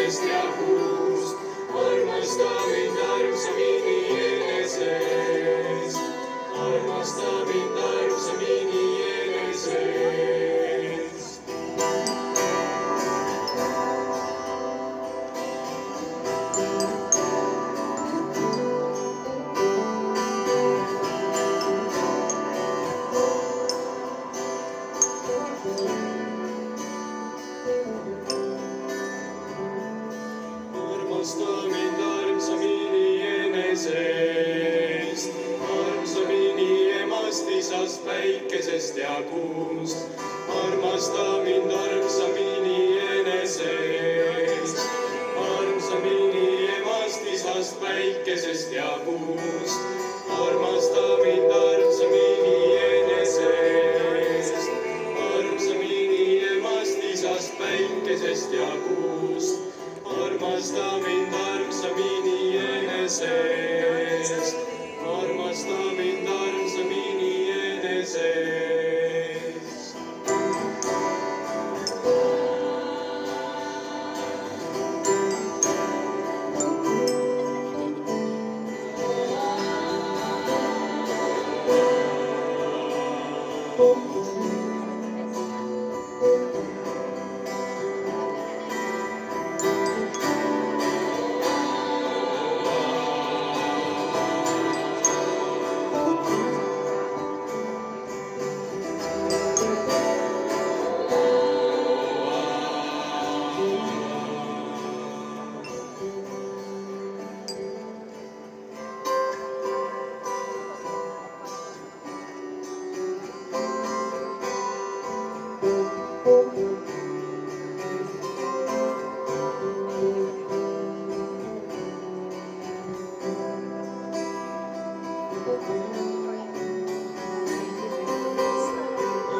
päikesest ja kuust. Armasta mind armsamini enesest. Armasta mind armsamini enesest. Armasta mind armsamini enesest, armsamini emast, isast, päikesest ja kuust. Armasta mind armsamini enesest, armsamini emast, isast, päikesest ja kuust. Armasta mind armsamini enesest, armsamini emast, isast, päikesest ja kuust. Armasta mind armsamini enesest, armasta mind armsamini enesest.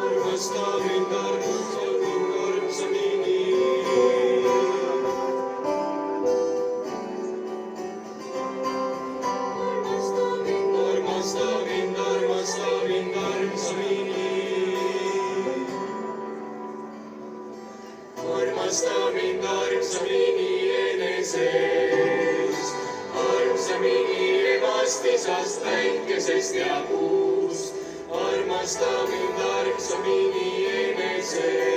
Armasta mind armsamini. Armasta mind armsamini. Armasta mind armsamini enesest, armsamini emast, isast, päikesest ja kuust. Armasta mind armsamini enesest.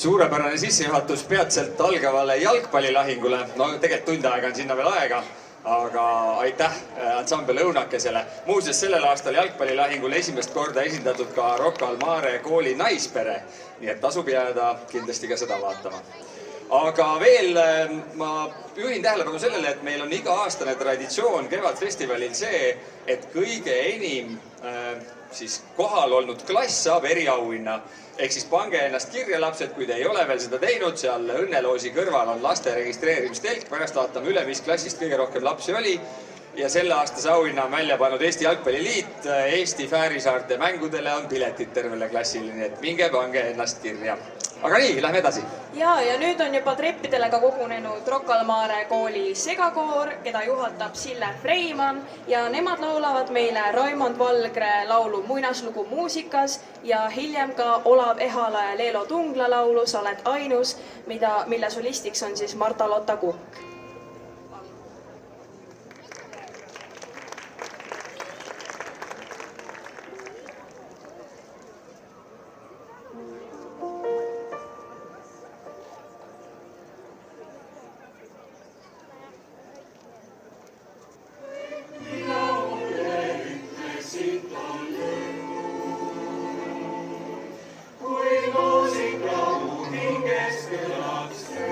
suurepärane sissejuhatus peatselt algavale jalgpallilahingule. No tegelikult tund aega on sinna veel aega, aga aitäh ansambel Õunakesele. Muuseas, sellel aastal jalgpallilahingul esimest korda esindatud ka Rocca al Mare kooli naispere, nii et tasub jääda kindlasti ka seda vaatama. Aga veel ma juhin tähelepanu sellele, et meil on iga-aastane traditsioon Kevadfestivalil see, et kõige enim siis kohal olnud klass saab eriauhinna. Ehk siis pange ennast kirja, lapsed, kui te ei ole veel seda teinud, seal õnneloosi kõrval on laste registreerimistelk, pärast vaatame üle, mis klassist kõige rohkem lapsi oli. Ja selle aastase auhinna on välja pannud Eesti Jalgpalliliit, Eesti Fäärisaarte mängudele on piletid tervele klassile, nii et minge pange ennast kirja. Aga nii, lähme edasi. Ja nüüd on juba treppidele ka kogunenud Rocca al Mare kooli segakoor, keda juhatab Sille Freimann ja nemad laulavad meile Raimond Valgre laulu Muinaslugu muusikas ja hiljem ka Olav Ehala ja Leelo Tungla laulu Sa oled ainus, mille solistiks on siis Marta-Lotta Kukk. Muusik laulu hinges kõlab see.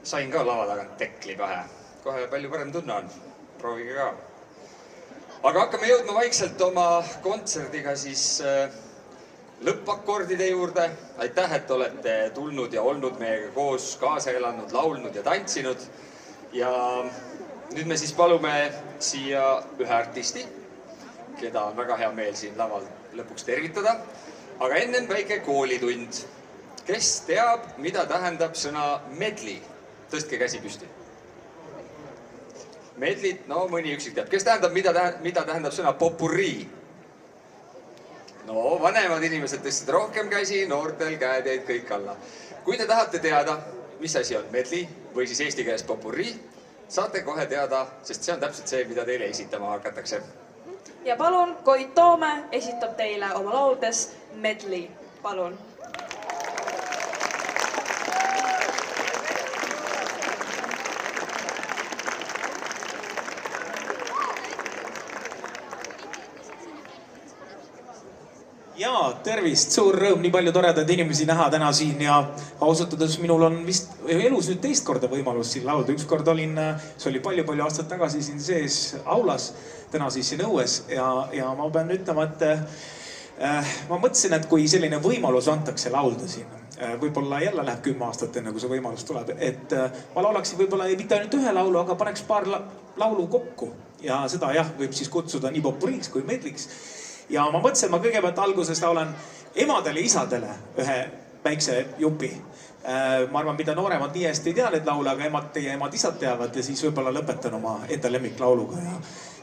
sain ka lava tagant tekli pähe. Kohe palju parem tunne on. Proovige ka. Aga hakkame jõudma vaikselt oma kontserdiga siis lõppakordide juurde. Aitäh, et olete tulnud ja olnud meiega koos kaasa elanud, laulnud ja tantsinud. Ja nüüd me siis palume siia ühe artisti, keda on väga hea meel siin laval lõpuks tervitada. Aga ennem väike koolitund. Kes teab, mida tähendab sõna medley? Tõstke käsi püsti. Medlit, no mõni üksik teab. Kes tähendab, mida tähendab sõna popurrii? No vanemad inimesed tõstsid rohkem käsi, noortel käed jäid kõik alla. Kui te tahate teada, mis asi on medley või siis eesti keeles popurrii, saate kohe teada, sest see on täpselt see, mida teile esitama hakatakse. Ja palun, Koit Toome esitab teile oma lauldes medley. Palun. Jaa, tervist, suur rõõm nii palju toredaid inimesi näha täna siin ja ausatades minul on vist elus nüüd teist korda võimalus siin laulda. Üks kord olin, see oli palju-palju aastat tagasi siin sees aulas, täna siis siin õues ja ma pean ütlema, et ma mõtlesin, et kui selline võimalus antakse laulda siin, võib-olla jälle läheb 10 aastat enne, kui see võimalus tuleb, et ma laulaksin võib-olla mitte ainult ühe laulu, aga paneks paar laulu kokku ja seda jah, võib siis kutsuda nii popuriiks kui medliks. Ja ma mõtlesin, ma kõigepealt alguses laulan emadele ja isadele ühe väikse jupi. Ma arvan, mida nooremad nii hästi ei tea need laule, aga teie emad-isad teavad ja siis võib-olla lõpetan oma enda lemmiklauluga.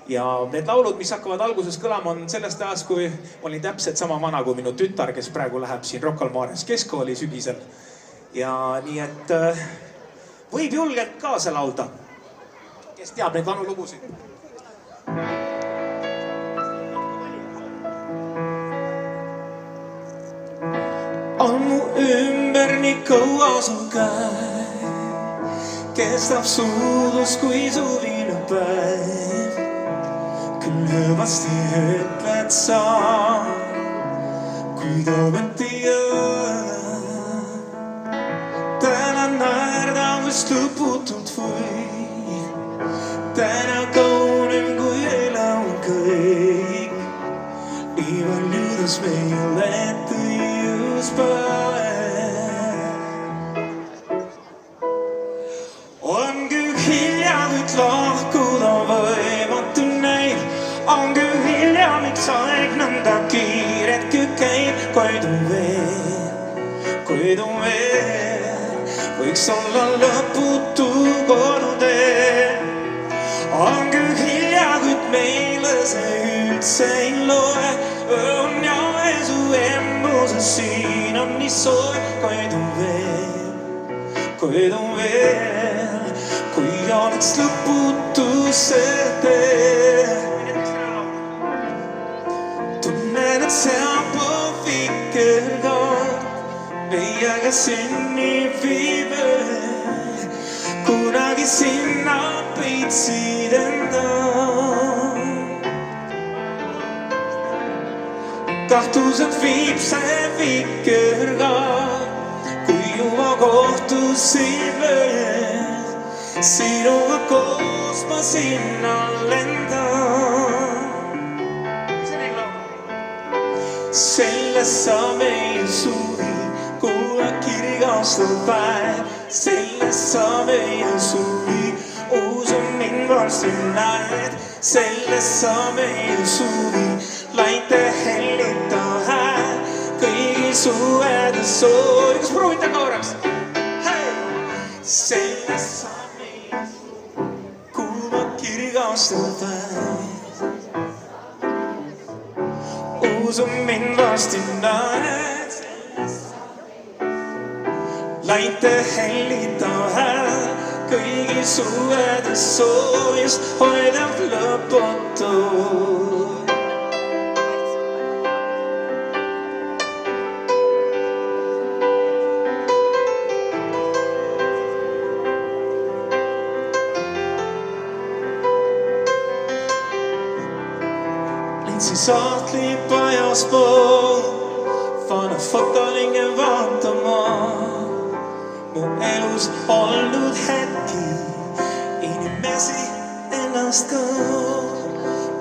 Ja need laulud, mis hakkavad alguses kõlama, on sellest ajast, kui olin täpselt sama vana kui minu tütar, kes praegu läheb siin Rocca al Mares keskkooli sügisel. Ja nii et võib julgelt kaasa laulda, kes teab neid vanu lugusid. On mu ümber nii kauas on käe, kestab suudus kui suvine päev. Küll hõvasti ütled sa, kuid ometi jää. Täna naerdavust lõputult või, täna kaunem kui eile on kõik. Nii valjudes meile tõius päev. On küll hilja, kuid lahkuda võimatu neid. On küll hilja, miks aeg nõnda kiiret küll käib. Kuid on veel, võiks olla lõputu kodutee. On küll hilja, kuid meile see üldse ei loe. On ja su embuses siin on nii soe. Kuid on veel, kui oleks lõputu see tee. Tunnen, et sealpool vikerkaart meiega sinni viib. Kunagi sinna peitsid enda. Kahtused viib see vikerkaart, kui juba kohtusime. Sinuga koos ma sinna lendan. Selles sa meie suvi, kuule kirgastav päev. Selles sa meie suvi, usu mind varsti näed. Selles sa meie suvi, laite hellita hääl. Kõigi suvede sooj, kas proovite korraks? Selles sa meie suvi, kuule kirgastav päev. Usu mind varsti näed. Laite hellita hääl, kõigi suvede soojust hoidab lõputu. Lindsin saatli pajaspool, vana fotolinge vaatama. mu elus olnud hetki, inimesi ennast ka.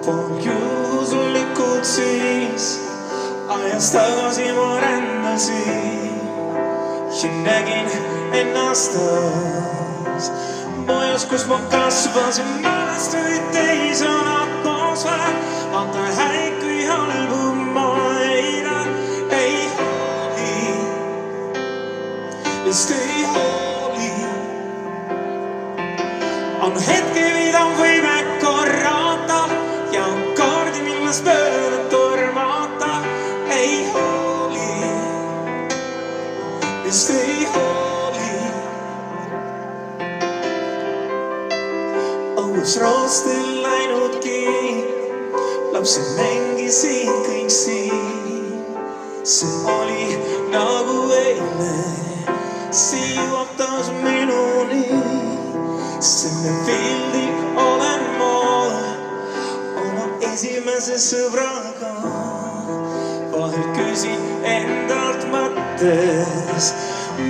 Pool juhuslikult siis ajast tagasi ma rändasin ja nägin ennast taas. Majas, kus ma kasvasin, mälestuid teis on atmosfäär. Vaata häid kui halbu ma ei hooli, just ei hooli. On hetki, mida võime korrata ja on kaardi, millest mööda tormata. Ei hooli, just ei hooli. Õues roostel läinudki, lapsed mängisid kõik siin. See oli nagu eile, siiuab taas minuni. Selle pildi olen ma oma esimese sõbraga. Vahel küsin endalt mõttes,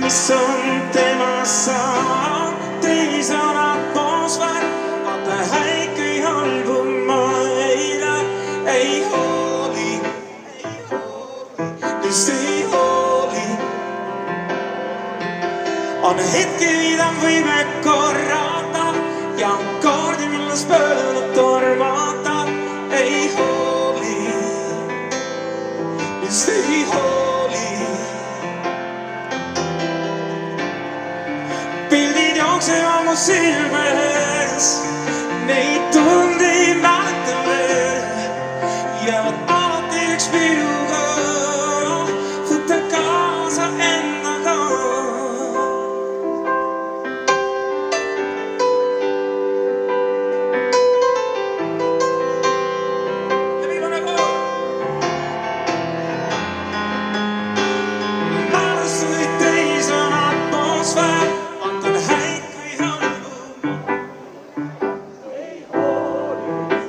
mis on temast saanud. Teis on atmosfäär, vaata häid kui halbu ma ei hooli, just ei hooli. On hetki, mida võime korrata ja on kaardi, millest mööda tormata. Ei hooli, just ei hooli. Pildid jooksevad mu silme ees, neid tunde ei mäleta veel. Jäävad alati üks pilguga, võta kaasa endaga. Ja viimane kool. Mälestuid teis on atmosfäär, antan häid kui halbu.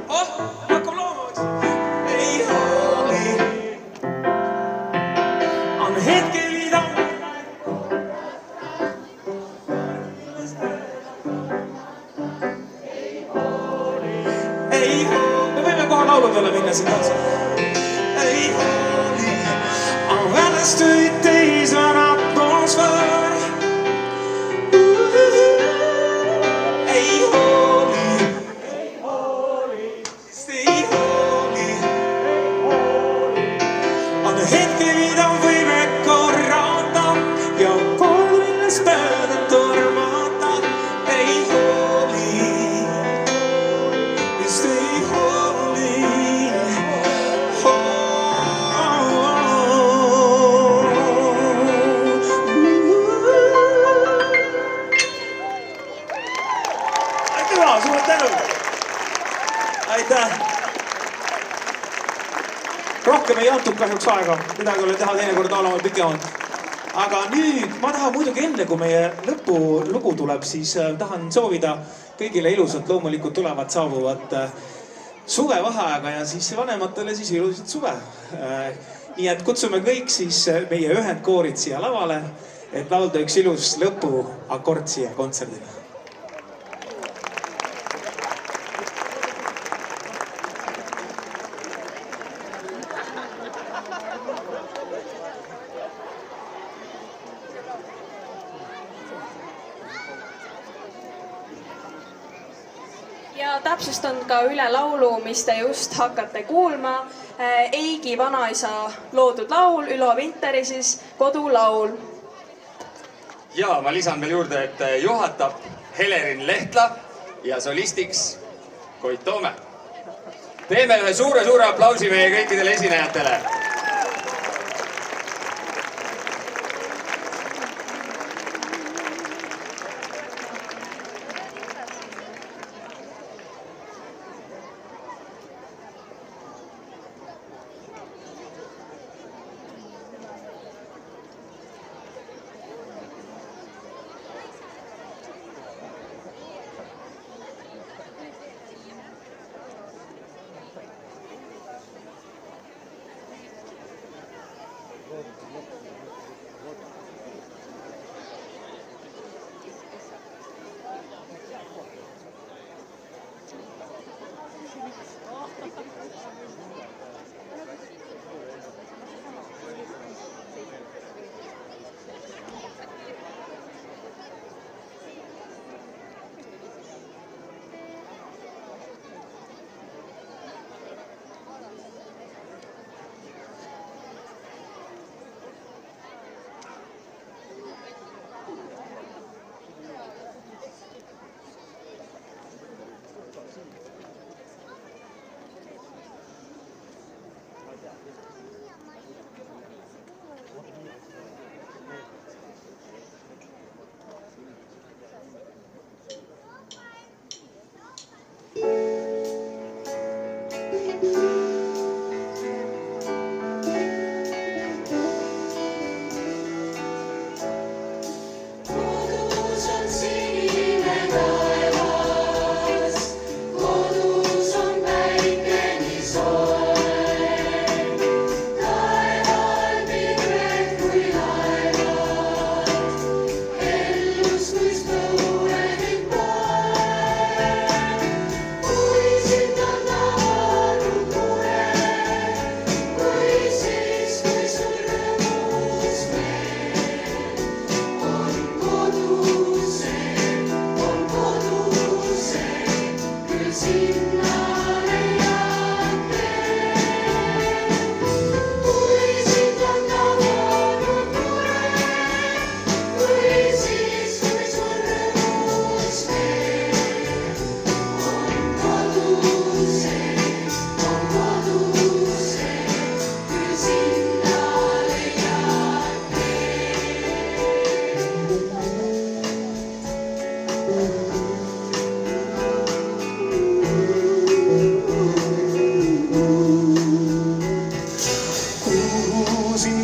Oh, hakkab loomaks. Ei hooli. On hetki, mida ei hooli. Me võime kohe laulu peale minna siin kaasa. Ei hooli. On mälestuid teis on atmosfäär. Ei hooli. Ei hooli. On hetki, mida võime korrata ja kord millest mööda tormata. Ei hooli, just ei hooli. Aitüma, suur tänu! Aitäh! Rohkem ei antud kahjuks aega, midagi oli teha teinekord olema pikemalt. Aga nüüd ma tahan muidugi enne, kui meie lõpulugu tuleb, siis tahan soovida kõigile ilusat, loomulikult tulevat saabuvat suvevaheaega ja siis vanematele siis ilusat suve. Nii et kutsume kõik siis meie ühendkoorid siia lavale, et laulda üks ilus lõpuakord siia kontserdile. Ja täpsustan ka üle laulu, mis te just hakkate kuulma. Eigi vanaisa loodud laul, Ülo Vinteri siis Kodulaul. Ja ma lisan veel juurde, et juhatab Helerin Lehtla ja solistiks Koit Toome. Teeme ühe suure aplausi meie kõikidele esinejatele.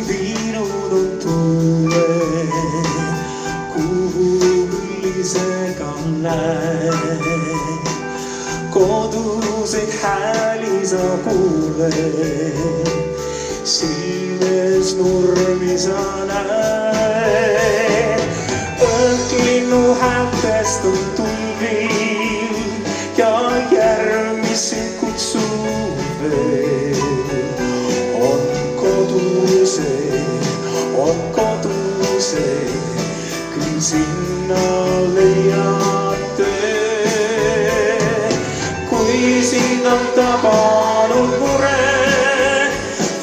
viinud on tuule, kuhu isega lähed. Koduseid hääli sa kuuled, silmes nurmi sa näed. Õhklinnu häältest on tulvil ja järv, mis sind kutsub veel. On koduse, küll sinna leiad tee. Kui sind on tabanud mure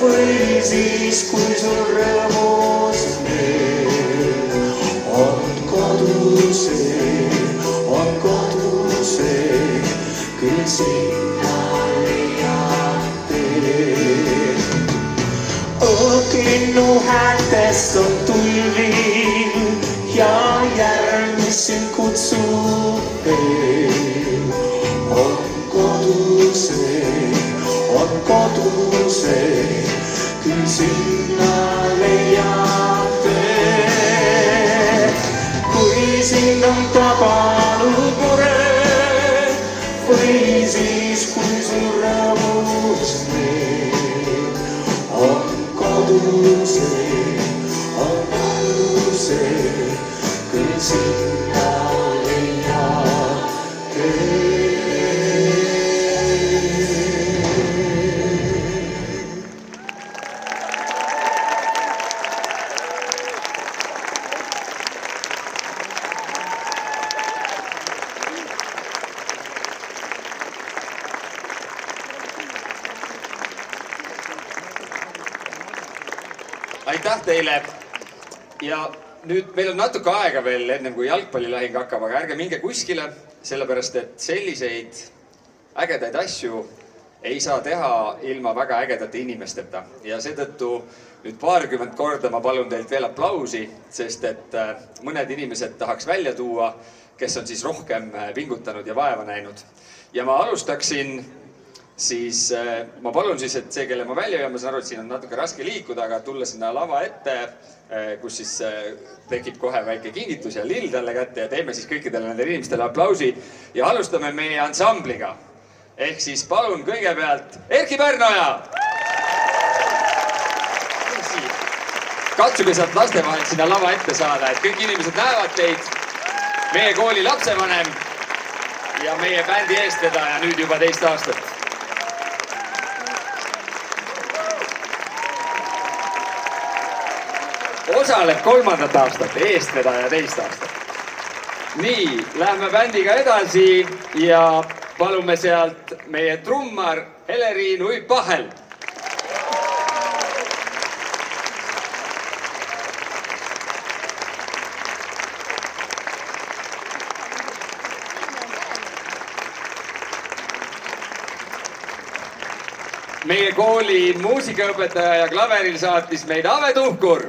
või siis kui sul rõõmus meel, on koduse, küll sinna leiad tee. Õhklinnu häältest on tulvil ja järv, mis sind kutsub veel. On koduse, küll sinna leiad tee. Kui sind on tabanud mure või siis kui sul rõõmus meel, on koduse, küll sinna leiad tee. Aitäh teile ja nüüd meil on natuke aega veel ennem kui jalgpallilahing hakkab, aga ärge minge kuskile, sellepärast et selliseid ägedaid asju ei saa teha ilma väga ägedate inimesteta ja seetõttu nüüd paarkümmend korda ma palun teilt veel aplausi, sest et mõned inimesed tahaks välja tuua, kes on siis rohkem pingutanud ja vaeva näinud. Ja ma alustaksin siis, ma palun siis, et see, kelle ma välja jõuan, ma saan aru, et siin on natuke raske liikuda, aga tulla sinna lava ette, kus siis tekib kohe väike kingitus ja lill talle kätte ja teeme siis kõikidele nendele inimestele aplausi ja alustame meie ansambliga. Ehk siis palun kõigepealt Erki Pärnoja! Katsuge sealt laste vahelt sinna lava ette saada, et kõik inimesed näevad teid, meie kooli lapsevanem ja meie bändi eestvedaja nüüd juba 2 aastat. Osaleb 3. aastat, eestvedaja 2 aastat. Nii, lähme bändiga edasi ja palume sealt meie trummar Heleriin Uip-Pahel. Meie kooli muusikaõpetaja ja klaveril saatis meid Ave Tuhkur.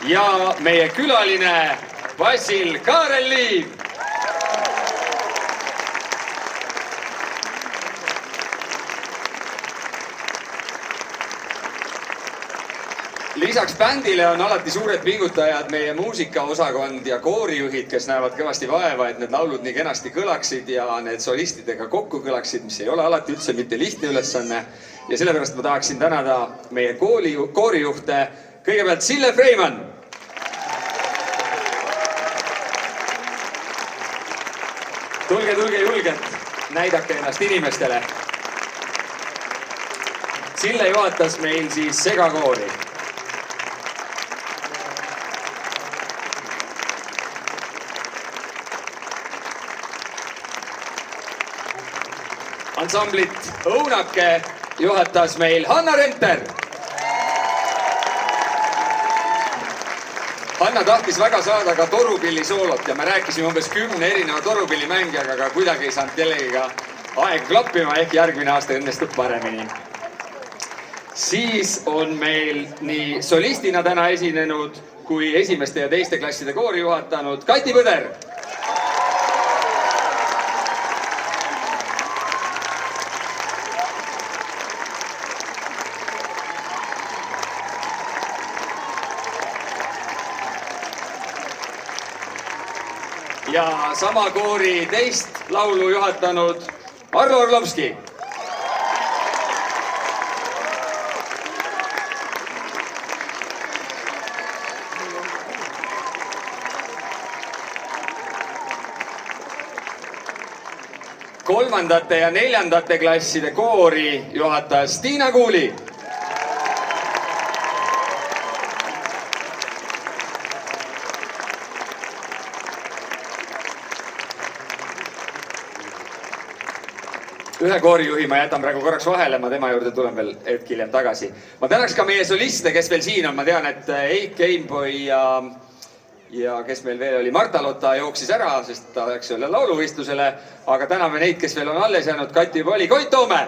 Ja meie külaline bassil Kaarel Liiv. Lisaks bändile on alati suured pingutajad meie muusikaosakond ja koorijuhid, kes näevad kõvasti vaeva, et need laulud nii kenasti kõlaksid ja need solistidega kokku kõlaksid, mis ei ole alati üldse mitte lihtne ülesanne. Ja sellepärast ma tahaksin tänada meie koorijuhte. Kõigepealt Sille Freiman. Tulge julgelt, näidake ennast inimestele. Sille juhatas meil siis segakoori. Ansamblit Õunake juhatas meil Hanna Renter. Hanna tahtis väga saada ka torupillisoolot ja me rääkisime umbes 10 erineva torupillimängijaga, aga kuidagi ei saanud kellegiga aeg klappima, ehk järgmine aasta õnnestub paremini. Siis on meil nii solistina täna esinenud kui esimeste ja teiste klasside koori juhatanud Kati Põder. ja sama koori teist laulu juhatanud Arlo Orlovski. Kolmandate ja neljandate klasside koori juhatas Tiina Kuuli. Ühe koorijuhi ma jätan praegu korraks vahele, ma tema juurde tulen veel hetk hiljem tagasi. Ma tänaks ka meie soliste, kes veel siin on. Ma tean, et Eik Einboi ja kes meil veel oli, Marta Lotta jooksis ära, sest ta läks üle lauluvõistlusele. Aga täname neid, kes veel on alles jäänud. Kati Poli, Koit Toome!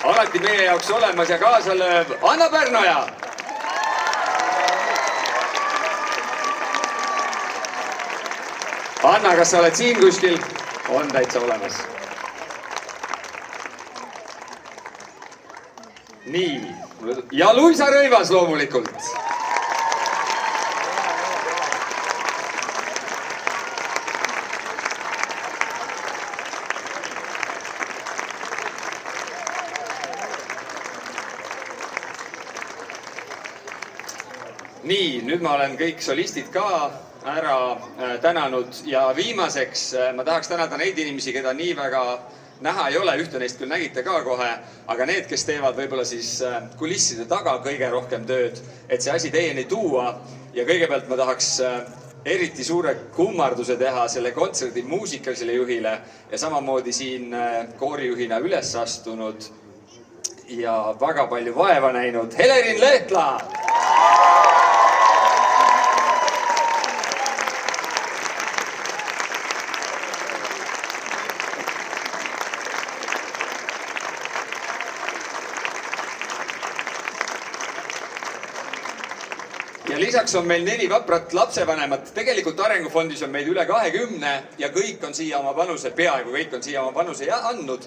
Alati meie jaoks olemas ja kaasa lööb Anna Pärnoja. Anna, kas sa oled siin kuskil? On täitsa olemas. Nii. Ja Luisa Rõivas loomulikult. Nii, nüüd ma olen kõik solistid ka ära tänanud ja viimaseks ma tahaks tänada neid inimesi, keda nii väga näha ei ole. Ühte neist küll nägite ka kohe, aga need, kes teevad võib-olla siis kulisside taga kõige rohkem tööd, et see asi teieni tuua. Ja kõigepealt ma tahaks eriti suure kummarduse teha selle kontserdi muusikalisele juhile ja samamoodi siin koorijuhina üles astunud ja väga palju vaeva näinud Helerin Lehtla. Ja lisaks on meil 4 vaprat lapsevanemat. Tegelikult Arengufondis on meid üle 20 ja kõik on siia oma panuse, peaaegu kõik on siia oma panuse andnud.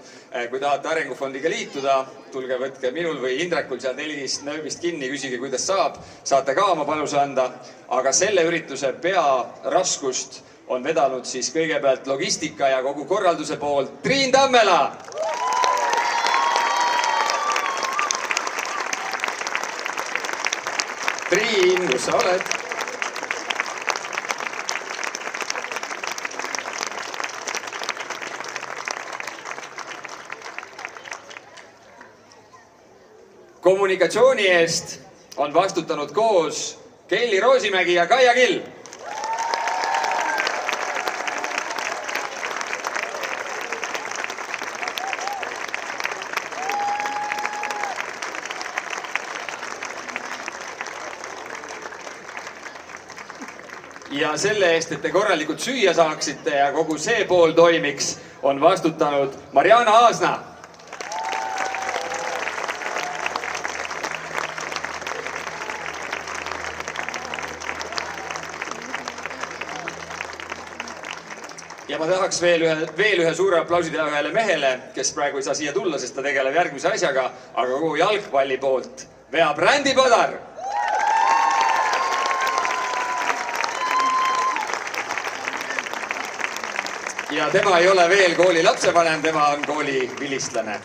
Kui tahate Arengufondiga liituda, tulge võtke minul või Indrekul seal 4 nööbist kinni, küsige, kuidas saab. Saate ka oma panuse anda. Aga selle ürituse pearaskust on vedanud siis kõigepealt logistika ja kogu korralduse poolt Triin Tammela. Triin, kus sa oled? Kommunikatsiooni eest on vastutanud koos Kelly Roosimägi ja Kaia Kill. Ja selle eest, et te korralikult süüa saaksite ja kogu see pool toimiks, on vastutanud Mariana Aasna. Ja ma tahaks veel ühe suure aplausi teha ühele mehele, kes praegu ei saa siia tulla, sest ta tegeleb järgmise asjaga, aga kogu jalgpalli poolt veab Rändi Padar. Ja tema ei ole veel kooli lapsevanem, tema on kooli vilistlane.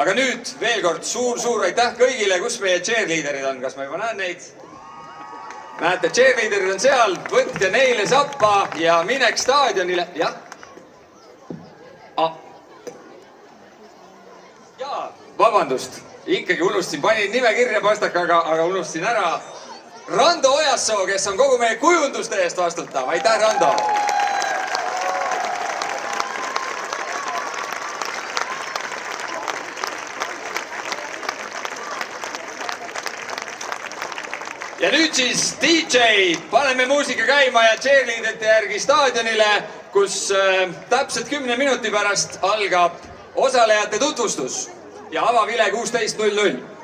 Aga nüüd veel kord suur aitäh kõigile, kus meie cheerleaderid on, kas ma juba näen neid? Näete, cheerleaderid on seal, võtke neile sappa ja minek staadionile. Jah? Jaa, vabandust, ikkagi unustasin, panin nime kirja pastakaga, aga unustasin ära. Rando Ojassoo, kes on kogu meie kujunduste eest vastutav. Aitäh, Rando! Ja nüüd siis DJ, paneme muusika käima ja cheerleaderite järgi staadionile, kus täpselt 10 minuti pärast algab osalejate tutvustus ja avavile 16:00.